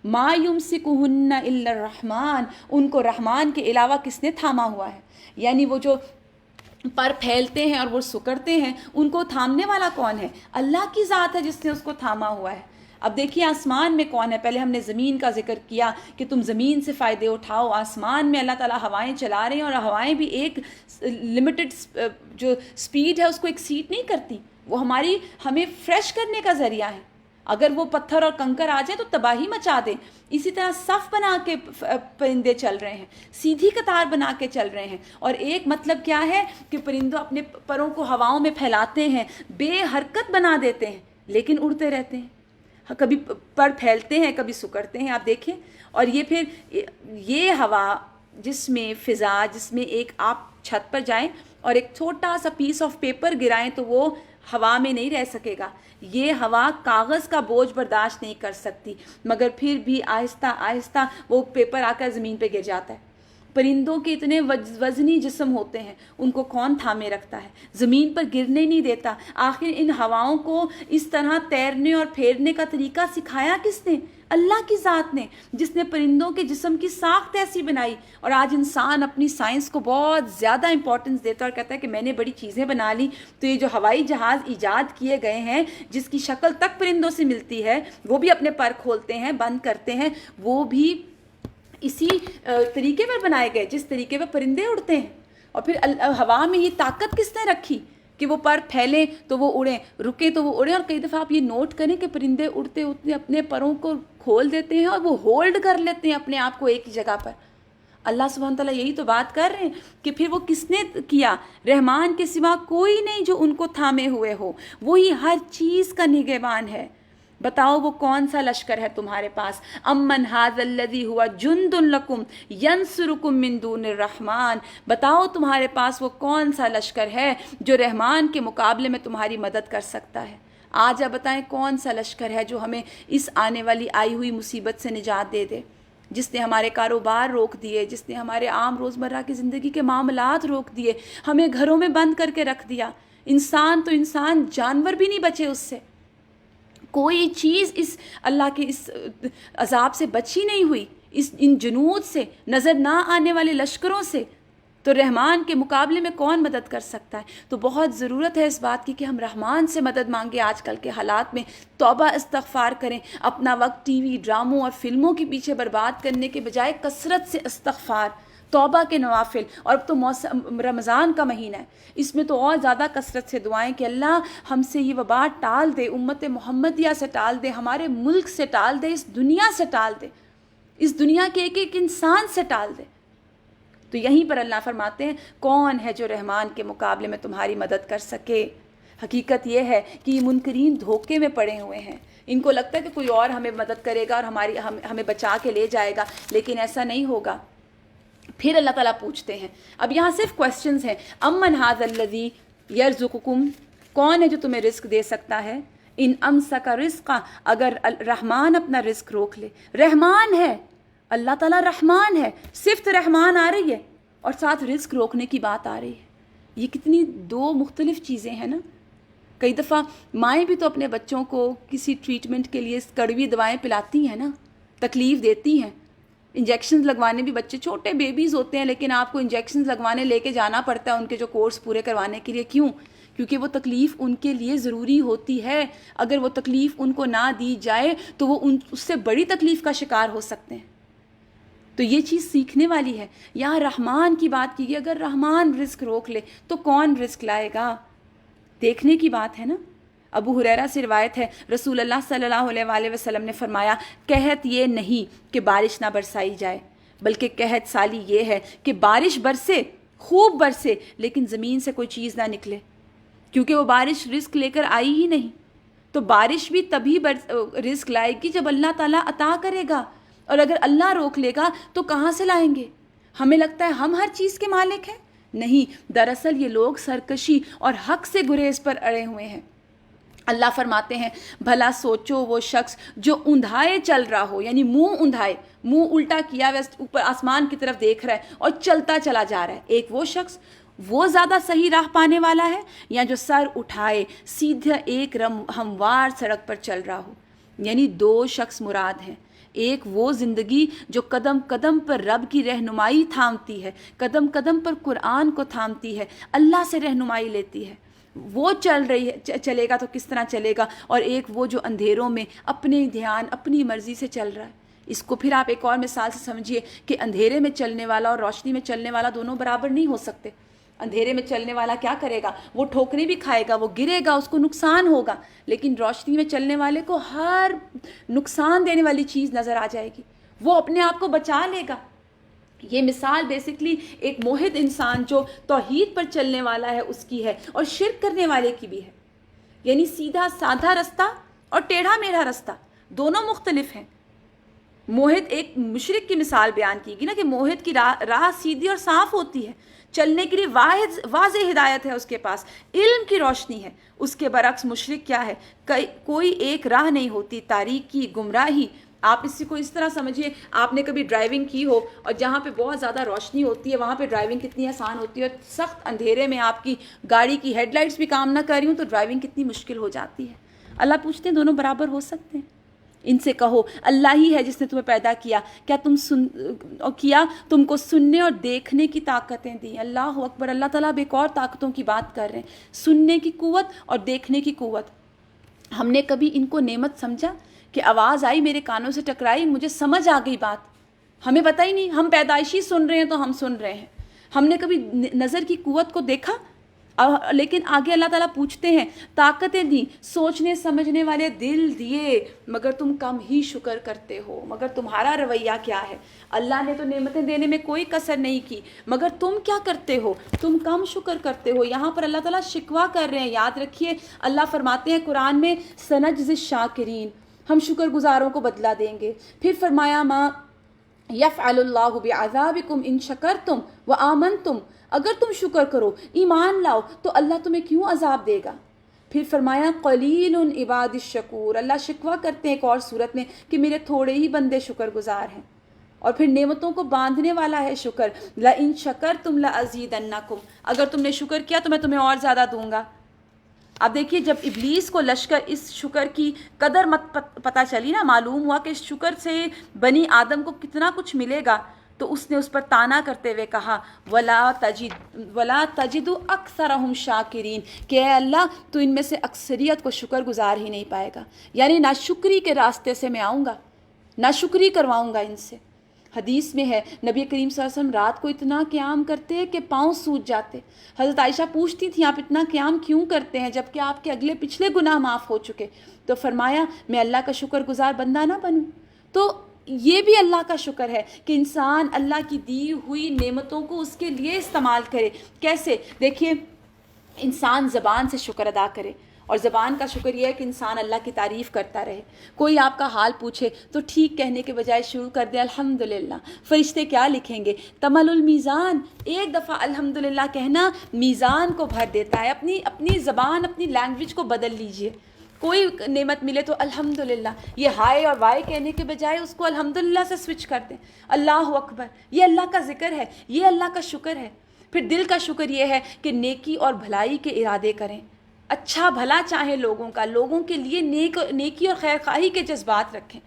ما یمسکہن الا الرحمن، ان کو رحمان کے علاوہ کس نے تھاما ہوا ہے؟ یعنی وہ جو پر پھیلتے ہیں اور وہ سکڑتے ہیں، ان کو تھامنے والا کون ہے؟ اللہ کی ذات ہے جس نے اس کو تھاما ہوا ہے. اب دیکھیے آسمان میں کون ہے. پہلے ہم نے زمین کا ذکر کیا کہ تم زمین سے فائدے اٹھاؤ. آسمان میں اللہ تعالیٰ ہوائیں چلا رہے ہیں، اور ہوائیں بھی ایک لمیٹڈ جو سپیڈ ہے اس کو ایکسیڈ نہیں کرتی. وہ ہمیں فریش کرنے کا ذریعہ ہے. اگر وہ پتھر اور کنکر آ جائیں تو تباہی مچا دیں. اسی طرح صف بنا کے پرندے چل رہے ہیں، سیدھی قطار بنا کے چل رہے ہیں. اور ایک مطلب کیا ہے کہ پرندوں اپنے پروں کو ہواؤں میں پھیلاتے ہیں، بے حرکت بنا دیتے ہیں، لیکن اڑتے رہتے ہیں. کبھی پر پھیلتے ہیں، کبھی سکڑتے ہیں. آپ دیکھیں. اور یہ پھر یہ ہوا جس میں فضا، جس میں ایک آپ چھت پر جائیں اور ایک چھوٹا سا پیس آف پیپر گرائیں تو وہ ہوا میں نہیں رہ سکے گا. یہ ہوا کاغذ کا بوجھ برداشت نہیں کر سکتی، مگر پھر بھی آہستہ آہستہ وہ پیپر آ کر زمین پہ گر جاتا ہے. پرندوں کے اتنے وزنی جسم ہوتے ہیں، ان کو کون تھامے رکھتا ہے؟ زمین پر گرنے نہیں دیتا. آخر ان ہواؤں کو اس طرح تیرنے اور پھیرنے کا طریقہ سکھایا کس نے؟ اللہ کی ذات نے، جس نے پرندوں کے جسم کی ساخت ایسی بنائی. اور آج انسان اپنی سائنس کو بہت زیادہ امپورٹنس دیتا ہے اور کہتا ہے کہ میں نے بڑی چیزیں بنا لی. تو یہ جو ہوائی جہاز ایجاد کیے گئے ہیں، جس کی شکل تک پرندوں سے ملتی ہے، وہ بھی اپنے پر کھولتے ہیں، بند کرتے ہیں، وہ بھی اسی طریقے پر بنائے گئے جس طریقے پر پرندے اڑتے ہیں. اور پھر ہوا میں یہ طاقت کس نے رکھی کہ وہ پر پھیلیں تو وہ اڑیں، رکیں تو وہ اڑیں. اور کئی دفعہ آپ یہ نوٹ کریں کہ پرندے اڑتے اڑتے اپنے پروں کو کھول دیتے ہیں اور وہ ہولڈ کر لیتے ہیں اپنے آپ کو ایک ہی جگہ پر. اللہ سبحانہ تعالیٰ یہی تو بات کر رہے ہیں کہ پھر وہ کس نے کیا؟ رحمان کے سوا کوئی نہیں جو ان کو تھامے ہوئے ہو. وہی ہر چیز کا نگہبان ہے. بتاؤ وہ کون سا لشکر ہے تمہارے پاس. امن ھذا الذی ھوا جند لکم ینصرکم من دون الرحمن. بتاؤ تمہارے پاس وہ کون سا لشکر ہے جو رحمان کے مقابلے میں تمہاری مدد کر سکتا ہے. آج آپ بتائیں کون سا لشکر ہے جو ہمیں اس آنے والی آئی ہوئی مصیبت سے نجات دے دے، جس نے ہمارے کاروبار روک دیے، جس نے ہمارے عام روزمرہ کی زندگی کے معاملات روک دیے، ہمیں گھروں میں بند کر کے رکھ دیا. انسان تو انسان، جانور بھی نہیں بچے اس سے. کوئی چیز اس اللہ کے اس عذاب سے بچی نہیں ہوئی، ان جنود سے، نظر نہ آنے والے لشکروں سے. تو رحمان کے مقابلے میں کون مدد کر سکتا ہے؟ تو بہت ضرورت ہے اس بات کی کہ ہم رحمان سے مدد مانگیں. آج کل کے حالات میں توبہ استغفار کریں. اپنا وقت ٹی وی ڈراموں اور فلموں کے پیچھے برباد کرنے کے بجائے کثرت سے استغفار، توبہ کے نوافل. اور اب تو موسم رمضان کا مہینہ ہے، اس میں تو اور زیادہ کثرت سے دعائیں کہ اللہ ہم سے یہ وبا ٹال دے، امت محمدیہ سے ٹال دے، ہمارے ملک سے ٹال دے، اس دنیا سے ٹال دے، اس دنیا کے ایک ایک انسان سے ٹال دے. تو یہیں پر اللہ فرماتے ہیں کون ہے جو رحمان کے مقابلے میں تمہاری مدد کر سکے. حقیقت یہ ہے کہ یہ منکرین دھوکے میں پڑے ہوئے ہیں. ان کو لگتا ہے کہ کوئی اور ہمیں مدد کرے گا اور ہمیں بچا کے لے جائے گا، لیکن ایسا نہیں ہوگا. پھر اللہ تعالیٰ پوچھتے ہیں، اب یہاں صرف کویسچنز ہیں. امن ھذا الذی یرزقکم، کون ہے جو تمہیں رزق دے سکتا ہے. ان امسک رزقا، اگر رحمان اپنا رزق روک لے. رحمان ہے اللہ تعالیٰ، رحمان ہے، صفت رحمان آ رہی ہے اور ساتھ رزق روکنے کی بات آ رہی ہے. یہ کتنی دو مختلف چیزیں ہیں نا. کئی دفعہ مائیں بھی تو اپنے بچوں کو کسی ٹریٹمنٹ کے لیے کڑوی دوائیں پلاتی ہیں نا، تکلیف دیتی ہیں. انجیکشنز لگوانے بھی، بچے چھوٹے بیبیز ہوتے ہیں لیکن آپ کو انجیکشنز لگوانے لے کے جانا پڑتا ہے ان کے جو کورس پورے کروانے کے لیے. کیوں؟ کیونکہ وہ تکلیف ان کے لیے ضروری ہوتی ہے. اگر وہ تکلیف ان کو نہ دی جائے تو وہ اس سے بڑی تکلیف کا شکار ہو سکتے ہیں. تو یہ چیز سیکھنے والی ہے. یہاں رحمان کی بات کی گئی، اگر رحمان رزق روک لے تو کون رزق لائے گا؟ دیکھنے کی بات ہے نا. ابو ہریرہ سے روایت ہے، رسول اللہ صلی اللہ علیہ وآلہ وسلم نے فرمایا، قحط یہ نہیں کہ بارش نہ برسائی جائے، بلکہ قحط سالی یہ ہے کہ بارش برسے، خوب برسے، لیکن زمین سے کوئی چیز نہ نکلے، کیونکہ وہ بارش رزق لے کر آئی ہی نہیں. تو بارش بھی تبھی رزق لائے گی جب اللہ تعالیٰ عطا کرے گا، اور اگر اللہ روک لے گا تو کہاں سے لائیں گے؟ ہمیں لگتا ہے ہم ہر چیز کے مالک ہیں. نہیں، دراصل یہ لوگ سرکشی اور حق سے گریز پر اڑے ہوئے ہیں. اللہ فرماتے ہیں، بھلا سوچو وہ شخص جو اندھائے چل رہا ہو، یعنی منہ اندھائے، منہ الٹا کیا ہوا اوپر آسمان کی طرف دیکھ رہا ہے اور چلتا چلا جا رہا ہے. ایک وہ شخص، وہ زیادہ صحیح راہ پانے والا ہے، یا جو سر اٹھائے سیدھا ایک ہموار سڑک پر چل رہا ہو. یعنی دو شخص مراد ہیں. ایک وہ زندگی جو قدم قدم پر رب کی رہنمائی تھامتی ہے، قدم قدم پر قرآن کو تھامتی ہے، اللہ سے رہنمائی لیتی ہے، وہ چلے گا تو کس طرح چلے گا. اور ایک وہ جو اندھیروں میں اپنے دھیان، اپنی مرضی سے چل رہا ہے. اس کو پھر آپ ایک اور مثال سے سمجھیے کہ اندھیرے میں چلنے والا اور روشنی میں چلنے والا دونوں برابر نہیں ہو سکتے. اندھیرے میں چلنے والا کیا کرے گا؟ وہ ٹھوکریں بھی کھائے گا، وہ گرے گا، اس کو نقصان ہوگا. لیکن روشنی میں چلنے والے کو ہر نقصان دینے والی چیز نظر آ جائے گی، وہ اپنے آپ کو بچا لے گا. یہ مثال بیسکلی ایک موحد انسان جو توحید پر چلنے والا ہے اس کی ہے، اور شرک کرنے والے کی بھی ہے. یعنی سیدھا سادھا رستہ اور ٹیڑھا میڑھا رستہ دونوں مختلف ہیں. موحد، ایک مشرک کی مثال بیان کی گئی نا کہ موحد کی راہ سیدھی اور صاف ہوتی ہے، چلنے کے لیے واضح ہدایت ہے اس کے پاس، علم کی روشنی ہے. اس کے برعکس مشرک کیا ہے؟ کوئی ایک راہ نہیں ہوتی، تاریکی، گمراہی. آپ اسی کو اس طرح سمجھیے، آپ نے کبھی ڈرائیونگ کی ہو اور جہاں پہ بہت زیادہ روشنی ہوتی ہے وہاں پہ ڈرائیونگ کتنی آسان ہوتی ہے، اور سخت اندھیرے میں آپ کی گاڑی کی ہیڈ لائٹس بھی کام نہ کر رہی ہوں تو ڈرائیونگ کتنی مشکل ہو جاتی ہے. اللہ پوچھتے ہیں دونوں برابر ہو سکتے ہیں؟ ان سے کہو اللہ ہی ہے جس نے تمہیں پیدا کیا، کیا تم کو سننے اور دیکھنے کی طاقتیں دی. اللہ اکبر. اللہ تعالیٰ اب ایک اور طاقتوں کی بات کر رہے ہیں، سننے کی قوت اور دیکھنے کی قوت. ہم نے کبھی ان کو نعمت سمجھا کہ آواز آئی میرے کانوں سے ٹکرائی، مجھے سمجھ آ گئی بات؟ ہمیں پتہ ہی نہیں، ہم پیدائشی سن رہے ہیں تو ہم سن رہے ہیں. ہم نے کبھی نظر کی قوت کو دیکھا؟ لیکن آگے اللہ تعالیٰ پوچھتے ہیں، طاقتیں دیں، سوچنے سمجھنے والے دل دیے، مگر تم کم ہی شکر کرتے ہو. مگر تمہارا رویہ کیا ہے؟ اللہ نے تو نعمتیں دینے میں کوئی کسر نہیں کی، مگر تم کیا کرتے ہو؟ تم کم شکر کرتے ہو. یہاں پر اللہ تعالیٰ شکوہ کر رہے ہیں. یاد رکھیے، اللہ فرماتے ہیں قرآن میں، سنجزی الشاکرین، ہم شکر گزاروں کو بدلہ دیں گے. پھر فرمایا ما یفعل اللہ بعذابکم ان شکرتم وآمنتم، اگر تم شکر کرو، ایمان لاؤ، تو اللہ تمہیں کیوں عذاب دے گا. پھر فرمایا قلیل عباد الشکور، اللہ شکوہ کرتے ہیں ایک اور صورت میں کہ میرے تھوڑے ہی بندے شکر گزار ہیں. اور پھر نعمتوں کو باندھنے والا ہے شکر. لئن شکرتم لازیدنکم، اگر تم نے شکر کیا تو میں تمہیں اور زیادہ دوں گا. اب دیکھیے جب ابلیس کو لشکر اس شکر کی قدر پتہ چلی نا، معلوم ہوا کہ اس شکر سے بنی آدم کو کتنا کچھ ملے گا، تو اس نے اس پر طعنہ کرتے ہوئے کہا وَلَا تَجِدُ أَكْثَرَهُمْ شَاكِرِينَ، کہ اے اللہ تو ان میں سے اکثریت کو شکر گزار ہی نہیں پائے گا. یعنی ناشکری کے راستے سے میں آؤں گا، ناشکری کرواؤں گا ان سے. حدیث میں ہے نبی کریم صلی اللہ علیہ وسلم رات کو اتنا قیام کرتے کہ پاؤں سوج جاتے. حضرت عائشہ پوچھتی تھیں آپ اتنا قیام کیوں کرتے ہیں جب کہ آپ کے اگلے پچھلے گناہ معاف ہو چکے؟ تو فرمایا میں اللہ کا شکر گزار بندہ نہ بنوں. تو یہ بھی اللہ کا شکر ہے کہ انسان اللہ کی دی ہوئی نعمتوں کو اس کے لیے استعمال کرے. کیسے؟ دیکھیے انسان زبان سے شکر ادا کرے، اور زبان کا شکر یہ ہے کہ انسان اللہ کی تعریف کرتا رہے. کوئی آپ کا حال پوچھے تو ٹھیک کہنے کے بجائے شروع کر دے الحمدللہ. فرشتے کیا لکھیں گے؟ تمل المیزان. ایک دفعہ الحمدللہ کہنا میزان کو بھر دیتا ہے. اپنی زبان، اپنی لینگویج کو بدل لیجئے. کوئی نعمت ملے تو الحمدللہ، یہ ہائے اور وائے کہنے کے بجائے اس کو الحمدللہ سے سوئچ کر دیں. اللہ اکبر، یہ اللہ کا ذکر ہے، یہ اللہ کا شکر ہے. پھر دل کا شکر یہ ہے کہ نیکی اور بھلائی کے ارادے کریں، اچھا بھلا چاہیں لوگوں کا، لوگوں کے لیے نیکی اور خیر خواہی کے جذبات رکھیں.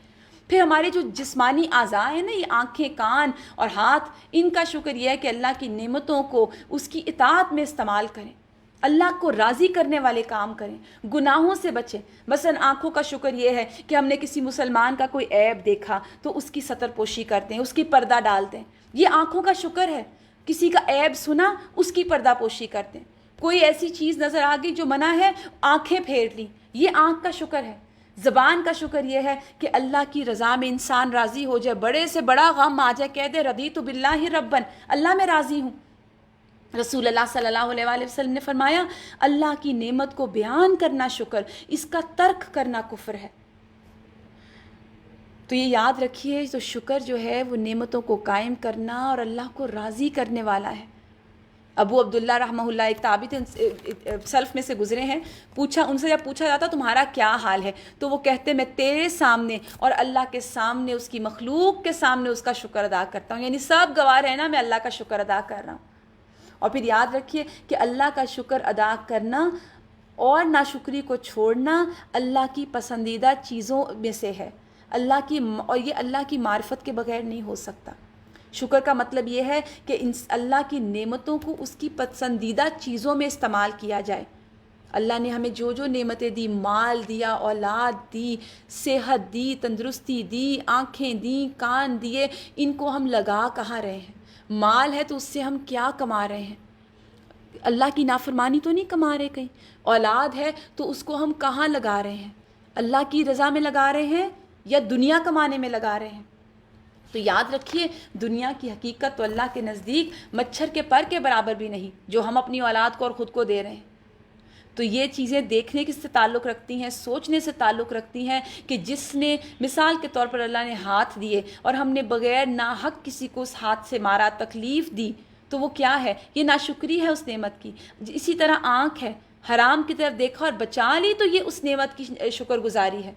پھر ہمارے جو جسمانی اعضاء ہیں نا، یہ آنکھیں، کان اور ہاتھ، ان کا شکر یہ ہے کہ اللہ کی نعمتوں کو اس کی اطاعت میں استعمال کریں، اللہ کو راضی کرنے والے کام کریں، گناہوں سے بچیں. مثلا آنکھوں کا شکر یہ ہے کہ ہم نے کسی مسلمان کا کوئی عیب دیکھا تو اس کی ستر پوشی کر دیں، اس کی پردہ ڈال دیں. یہ آنکھوں کا شکر ہے. کسی کا عیب سنا، اس کی پردہ پوشی کر دیں. کوئی ایسی چیز نظر آ گئی جو منع ہے، آنکھیں پھیر لی، یہ آنکھ کا شکر ہے. زبان کا شکر یہ ہے کہ اللہ کی رضا میں انسان راضی ہو جائے، بڑے سے بڑا غم آ جائے کہہ دے رضیت باللہ ربن، اللہ میں راضی ہوں. رسول اللہ صلی اللہ علیہ وآلہ وسلم نے فرمایا اللہ کی نعمت کو بیان کرنا شکر، اس کا ترک کرنا کفر ہے. تو یہ یاد رکھیے، تو شکر جو ہے وہ نعمتوں کو قائم کرنا اور اللہ کو راضی کرنے والا ہے. ابو عبداللہ رحمہ اللہ ایک تابعی تھے، سلف میں سے گزرے ہیں. ان سے جب پوچھا جاتا تمہارا کیا حال ہے تو وہ کہتے میں تیرے سامنے اور اللہ کے سامنے، اس کی مخلوق کے سامنے اس کا شکر ادا کرتا ہوں. یعنی سب گواہ رہے نا، میں اللہ کا شکر ادا کر رہا ہوں. اور پھر یاد رکھیے کہ اللہ کا شکر ادا کرنا اور ناشکری کو چھوڑنا اللہ کی پسندیدہ چیزوں میں سے ہے. اور یہ اللہ کی معرفت کے بغیر نہیں ہو سکتا. شکر کا مطلب یہ ہے کہ اللہ کی نعمتوں کو اس کی پسندیدہ چیزوں میں استعمال کیا جائے. اللہ نے ہمیں جو جو نعمتیں دی، مال دیا، اولاد دی، صحت دی، تندرستی دی، آنکھیں دیں، کان دیے، ان کو ہم لگا کہاں رہے ہیں؟ مال ہے تو اس سے ہم کیا کما رہے ہیں؟ اللہ کی نافرمانی تو نہیں کما رہے کہیں. اولاد ہے تو اس کو ہم کہاں لگا رہے ہیں؟ اللہ کی رضا میں لگا رہے ہیں یا دنیا کمانے میں لگا رہے ہیں؟ تو یاد رکھیے دنیا کی حقیقت تو اللہ کے نزدیک مچھر کے پر کے برابر بھی نہیں جو ہم اپنی اولاد کو اور خود کو دے رہے ہیں. تو یہ چیزیں دیکھنے کس سے تعلق رکھتی ہیں؟ سوچنے سے تعلق رکھتی ہیں کہ جس نے مثال کے طور پر اللہ نے ہاتھ دیے اور ہم نے بغیر ناحق کسی کو اس ہاتھ سے مارا، تکلیف دی، تو وہ کیا ہے؟ یہ ناشکری ہے اس نعمت کی. اسی طرح آنکھ ہے، حرام کی طرف دیکھا اور بچا لی تو یہ اس نعمت کی شکر گزاری ہے.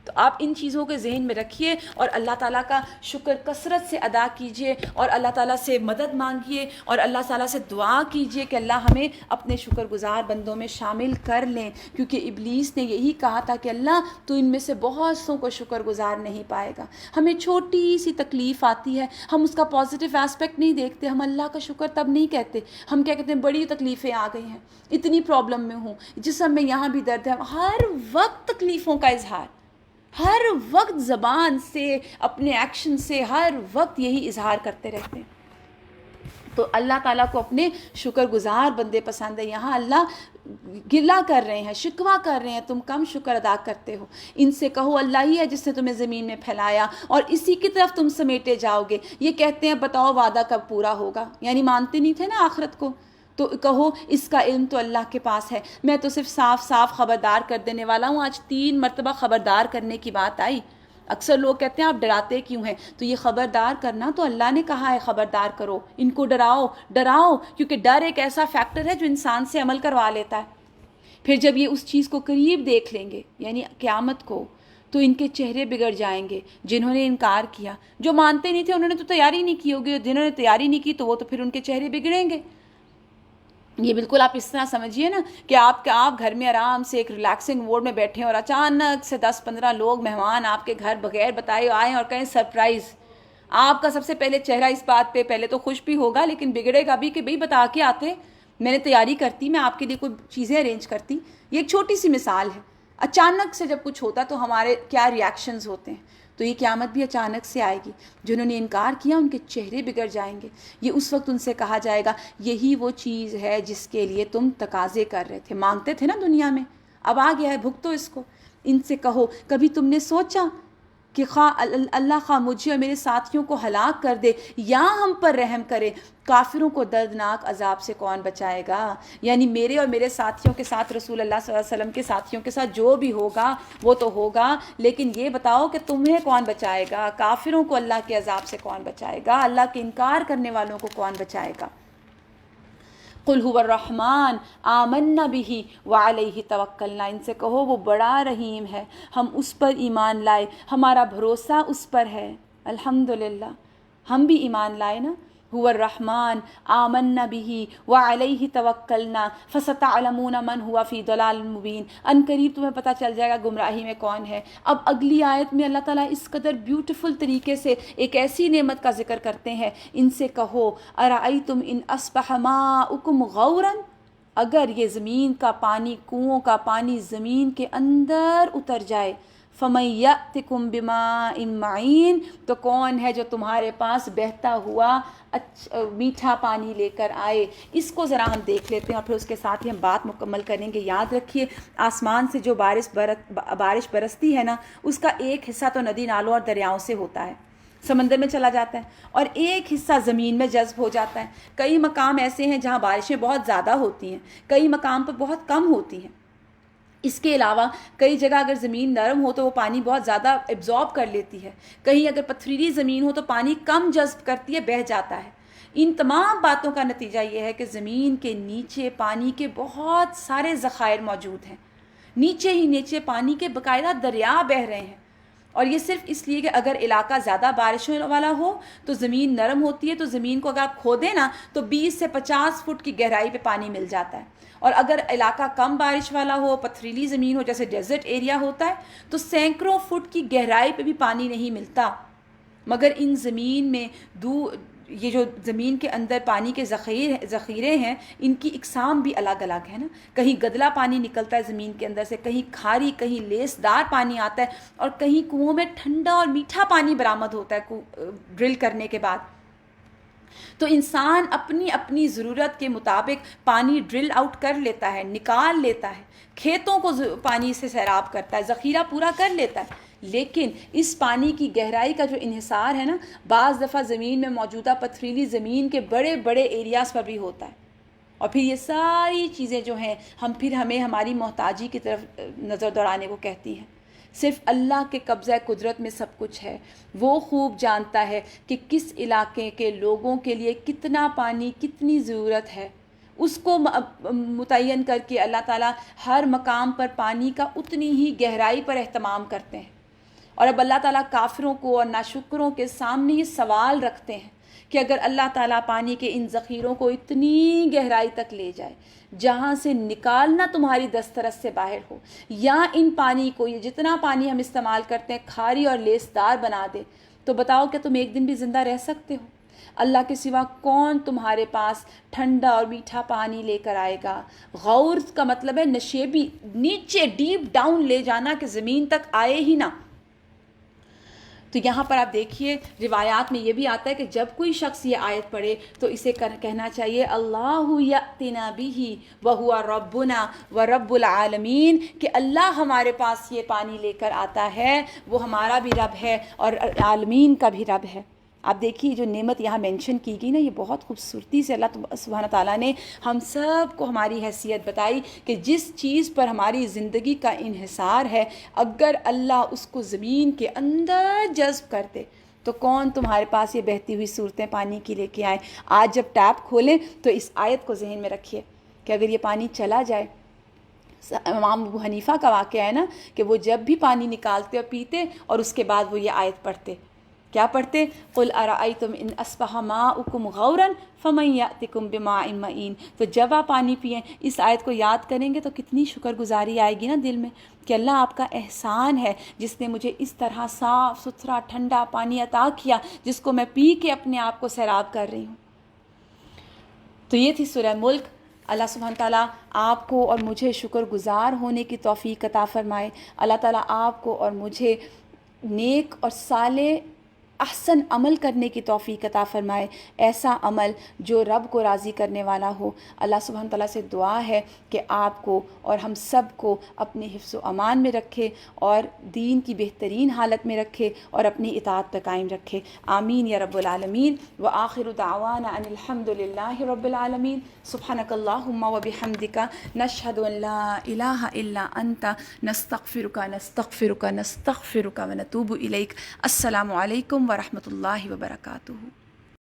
تو آپ ان چیزوں کے ذہن میں رکھیے اور اللہ تعالیٰ کا شکر کثرت سے ادا کیجئے اور اللہ تعالیٰ سے مدد مانگیے اور اللہ تعالیٰ سے دعا کیجئے کہ اللہ ہمیں اپنے شکر گزار بندوں میں شامل کر لیں. کیونکہ ابلیس نے یہی کہا تھا کہ اللہ تو ان میں سے بہت سوں کو شکر گزار نہیں پائے گا. ہمیں چھوٹی سی تکلیف آتی ہے، ہم اس کا پازیٹیو ایسپیکٹ نہیں دیکھتے، ہم اللہ کا شکر تب نہیں کہتے. ہم کیا کہتے ہیں؟ بڑی تکلیفیں آ گئی ہیں، اتنی پرابلم میں ہوں، جسم میں یہاں بھی درد ہے. ہر وقت تکلیفوں کا اظہار، ہر وقت زبان سے، اپنے ایکشن سے ہر وقت یہی اظہار کرتے رہتے ہیں. تو اللہ تعالیٰ کو اپنے شکر گزار بندے پسند ہے. یہاں اللہ گلا کر رہے ہیں، شکوہ کر رہے ہیں تم کم شکر ادا کرتے ہو. ان سے کہو اللہ ہی ہے جس نے تمہیں زمین میں پھیلایا اور اسی کی طرف تم سمیٹے جاؤ گے. یہ کہتے ہیں بتاؤ وعدہ کب پورا ہوگا، یعنی مانتے نہیں تھے نا آخرت کو. تو کہو اس کا علم تو اللہ کے پاس ہے، میں تو صرف صاف صاف خبردار کر دینے والا ہوں۔ آج 3 مرتبہ خبردار کرنے کی بات آئی۔ اکثر لوگ کہتے ہیں آپ ڈراتے کیوں ہیں؟ تو یہ خبردار کرنا تو اللہ نے کہا ہے خبردار کرو، ان کو ڈراؤ، کیونکہ ڈر ایک ایسا فیکٹر ہے جو انسان سے عمل کروا لیتا ہے۔ پھر جب یہ اس چیز کو قریب دیکھ لیں گے یعنی قیامت کو، تو ان کے چہرے بگڑ جائیں گے جنہوں نے انکار کیا۔ جو مانتے نہیں تھے انہوں نے تو تیاری نہیں کی ہوگی، جنہوں نے تیاری نہیں کی تو وہ تو پھر ان کے چہرے بگڑیں گے۔ یہ بالکل آپ اس طرح سمجھیے نا کہ آپ گھر میں آرام سے ایک ریلیکسنگ موڈ میں بیٹھے ہیں اور اچانک سے 10-15 لوگ مہمان آپ کے گھر بغیر بتائے آئیں اور کہیں سرپرائز۔ آپ کا سب سے پہلے چہرہ اس بات پہ پہلے تو خوش بھی ہوگا لیکن بگڑے گا بھی کہ بھئی بتا کے آتے، میں نے تیاری کرتی، میں آپ کے لیے کوئی چیزیں ارینج کرتی۔ یہ ایک چھوٹی سی مثال ہے۔ اچانک سے جب کچھ ہوتا تو ہمارے کیا ریاکشنز ہوتے ہیں، تو یہ قیامت بھی اچانک سے آئے گی۔ جنہوں نے انکار کیا ان کے چہرے بگڑ جائیں گے۔ یہ اس وقت ان سے کہا جائے گا یہی وہ چیز ہے جس کے لیے تم تقاضے کر رہے تھے، مانگتے تھے نا دنیا میں، اب آ گیا ہے، بھگتو اس کو۔ ان سے کہو کبھی تم نے سوچا کہ اللہ خواہ مجھے اور میرے ساتھیوں کو ہلاک کر دے یا ہم پر رحم کرے، کافروں کو دردناک عذاب سے کون بچائے گا؟ یعنی میرے اور میرے ساتھیوں کے ساتھ، رسول اللہ صلی اللہ علیہ وسلم کے ساتھیوں کے ساتھ جو بھی ہوگا وہ تو ہوگا، لیکن یہ بتاؤ کہ تمہیں کون بچائے گا؟ کافروں کو اللہ کے عذاب سے کون بچائے گا؟ اللہ کے انکار کرنے والوں کو کون بچائے گا؟ قل هو الرحمن آمنا به وعلیہ توکلنا، ان سے کہو وہ بڑا رحیم ہے، ہم اس پر ایمان لائے، ہمارا بھروسہ اس پر ہے۔ الحمدللہ ہم بھی ایمان لائے نا۔ هو الرحمن آمنا به وعلیہ توکلنا فستعلمون من هو فی ضلال مبین، ان قریب تمہیں پتہ چل جائے گا گمراہی میں کون ہے۔ اب اگلی آیت میں اللہ تعالیٰ اس قدر بیوٹیفل طریقے سے ایک ایسی نعمت کا ذکر کرتے ہیں، ان سے کہو ارأیتم ان اصبح ماؤکم غورا، اگر یہ زمین کا پانی، کنوؤں کا پانی زمین کے اندر اتر جائے، فَمَن يَأْتِكُم بِمَاءٍ مَّعِينٍ، تو کون ہے جو تمہارے پاس بہتا ہوا میٹھا پانی لے کر آئے۔ اس کو ذرا ہم دیکھ لیتے ہیں اور پھر اس کے ساتھ ہی ہم بات مکمل کریں گے۔ یاد رکھیے آسمان سے جو بارش برستی ہے نا، اس کا ایک حصہ تو ندی نالوں اور دریاؤں سے ہوتا ہے، سمندر میں چلا جاتا ہے، اور ایک حصہ زمین میں جذب ہو جاتا ہے۔ کئی مقام ایسے ہیں جہاں بارشیں بہت زیادہ ہوتی ہیں، کئی مقام پر بہت کم ہوتی ہیں۔ اس کے علاوہ کئی جگہ اگر زمین نرم ہو تو وہ پانی بہت زیادہ ایبزارب کر لیتی ہے، کہیں اگر پتھریلی زمین ہو تو پانی کم جذب کرتی ہے، بہہ جاتا ہے۔ ان تمام باتوں کا نتیجہ یہ ہے کہ زمین کے نیچے پانی کے بہت سارے ذخائر موجود ہیں، نیچے ہی نیچے پانی کے باقاعدہ دریا بہہ رہے ہیں۔ اور یہ صرف اس لیے کہ اگر علاقہ زیادہ بارشوں والا ہو تو زمین نرم ہوتی ہے، تو زمین کو اگر آپ کھودیں نا تو 20 سے 50 فٹ کی گہرائی پہ پانی مل جاتا ہے، اور اگر علاقہ کم بارش والا ہو، پتھریلی زمین ہو جیسے ڈیزرٹ ایریا ہوتا ہے، تو سینکڑوں فٹ کی گہرائی پہ بھی پانی نہیں ملتا۔ مگر ان زمین میں یہ جو زمین کے اندر پانی کے ذخیرے ہیں، ان کی اقسام بھی الگ الگ ہے نا، کہیں گدلا پانی نکلتا ہے زمین کے اندر سے، کہیں کھاری، کہیں لیسدار پانی آتا ہے، اور کہیں کنوؤں میں ٹھنڈا اور میٹھا پانی برآمد ہوتا ہے ڈرل کرنے کے بعد۔ تو انسان اپنی اپنی ضرورت کے مطابق پانی ڈرل آؤٹ کر لیتا ہے، نکال لیتا ہے، کھیتوں کو پانی سے سیراب کرتا ہے، ذخیرہ پورا کر لیتا ہے، لیکن اس پانی کی گہرائی کا جو انحصار ہے نا، بعض دفعہ زمین میں موجودہ پتھریلی زمین کے بڑے بڑے ایریاز پر بھی ہوتا ہے۔ اور پھر یہ ساری چیزیں جو ہیں ہمیں ہماری محتاجی کی طرف نظر دوڑانے کو کہتی ہیں۔ صرف اللہ کے قبضہ قدرت میں سب کچھ ہے، وہ خوب جانتا ہے کہ کس علاقے کے لوگوں کے لیے کتنا پانی، کتنی ضرورت ہے، اس کو متعین کر کے اللہ تعالیٰ ہر مقام پر پانی کا اتنی ہی گہرائی پر اہتمام کرتے ہیں۔ اور اب اللہ تعالیٰ کافروں کو اور ناشکروں کے سامنے یہ سوال رکھتے ہیں کہ اگر اللہ تعالیٰ پانی کے ان ذخیروں کو اتنی گہرائی تک لے جائے جہاں سے نکالنا تمہاری دسترس سے باہر ہو، یا ان پانی کو، یہ جتنا پانی ہم استعمال کرتے ہیں، کھاری اور لیسدار بنا دے، تو بتاؤ کہ تم ایک دن بھی زندہ رہ سکتے ہو؟ اللہ کے سوا کون تمہارے پاس ٹھنڈا اور میٹھا پانی لے کر آئے گا؟ غور کا مطلب ہے نشیبی، نیچے ڈیپ ڈاؤن لے جانا کہ زمین تک آئے ہی نہ۔ تو یہاں پر آپ دیکھیے روایات میں یہ بھی آتا ہے کہ جب کوئی شخص یہ آیت پڑھے تو اسے کہنا چاہیے اللہ یأتنا بہ وہو ربنا ورب العالمین، کہ اللہ ہمارے پاس یہ پانی لے کر آتا ہے، وہ ہمارا بھی رب ہے اور عالمین کا بھی رب ہے۔ آپ دیکھیے جو نعمت یہاں مینشن کی گئی نا، یہ بہت خوبصورتی سے اللہ سبحانہ تعالیٰ نے ہم سب کو ہماری حیثیت بتائی کہ جس چیز پر ہماری زندگی کا انحصار ہے، اگر اللہ اس کو زمین کے اندر جذب کر دے تو کون تمہارے پاس یہ بہتی ہوئی صورتیں پانی کی لے کے آئیں۔ آج جب ٹیپ کھولیں تو اس آیت کو ذہن میں رکھیے کہ اگر یہ پانی چلا جائے، امام ابو حنیفہ کا واقعہ ہے نا کہ وہ جب بھی پانی نکالتے اور پیتے اور اس کے بعد وہ یہ آیت پڑھتے، کیا پڑھتے؟ قُلْ أَرَأَيْتُمْ إِنْ أَصْبَحَ مَاؤُكُمْ غَوْرًا فَمَنْ يَأْتِكُمْ بِمَاءٍ مَّعِينٍ۔ تو جب آپ پانی پئیں اس آیت کو یاد کریں گے تو کتنی شکر گزاری آئے گی نا دل میں کہ اللہ آپ کا احسان ہے جس نے مجھے اس طرح صاف ستھرا ٹھنڈا پانی عطا کیا جس کو میں پی کے اپنے آپ کو سیراب کر رہی ہوں۔ تو یہ تھی سورہ ملک۔ اللہ سبحانہ تعالیٰ آپ کو اور مجھے شکر گزار ہونے کی توفیق عطا فرمائے۔ اللہ تعالیٰ آپ کو اور مجھے نیک اور صالح احسن عمل کرنے کی توفیق عطا فرمائے، ایسا عمل جو رب کو راضی کرنے والا ہو۔ اللہ سبحانہ تعالیٰ سے دعا ہے کہ آپ کو اور ہم سب کو اپنے حفظ و امان میں رکھے اور دین کی بہترین حالت میں رکھے اور اپنی اطاعت پہ قائم رکھے، آمین یا رب العالمین۔ وآخر دعوانا ان الحمد للہ رب العالمین۔ سبحانک اللہم وبحمدک، نشہد ان لا الہ الا انت، نستغفرک ونتوب الیک۔ السلام علیکم ورحمۃ اللہ وبرکاتہ۔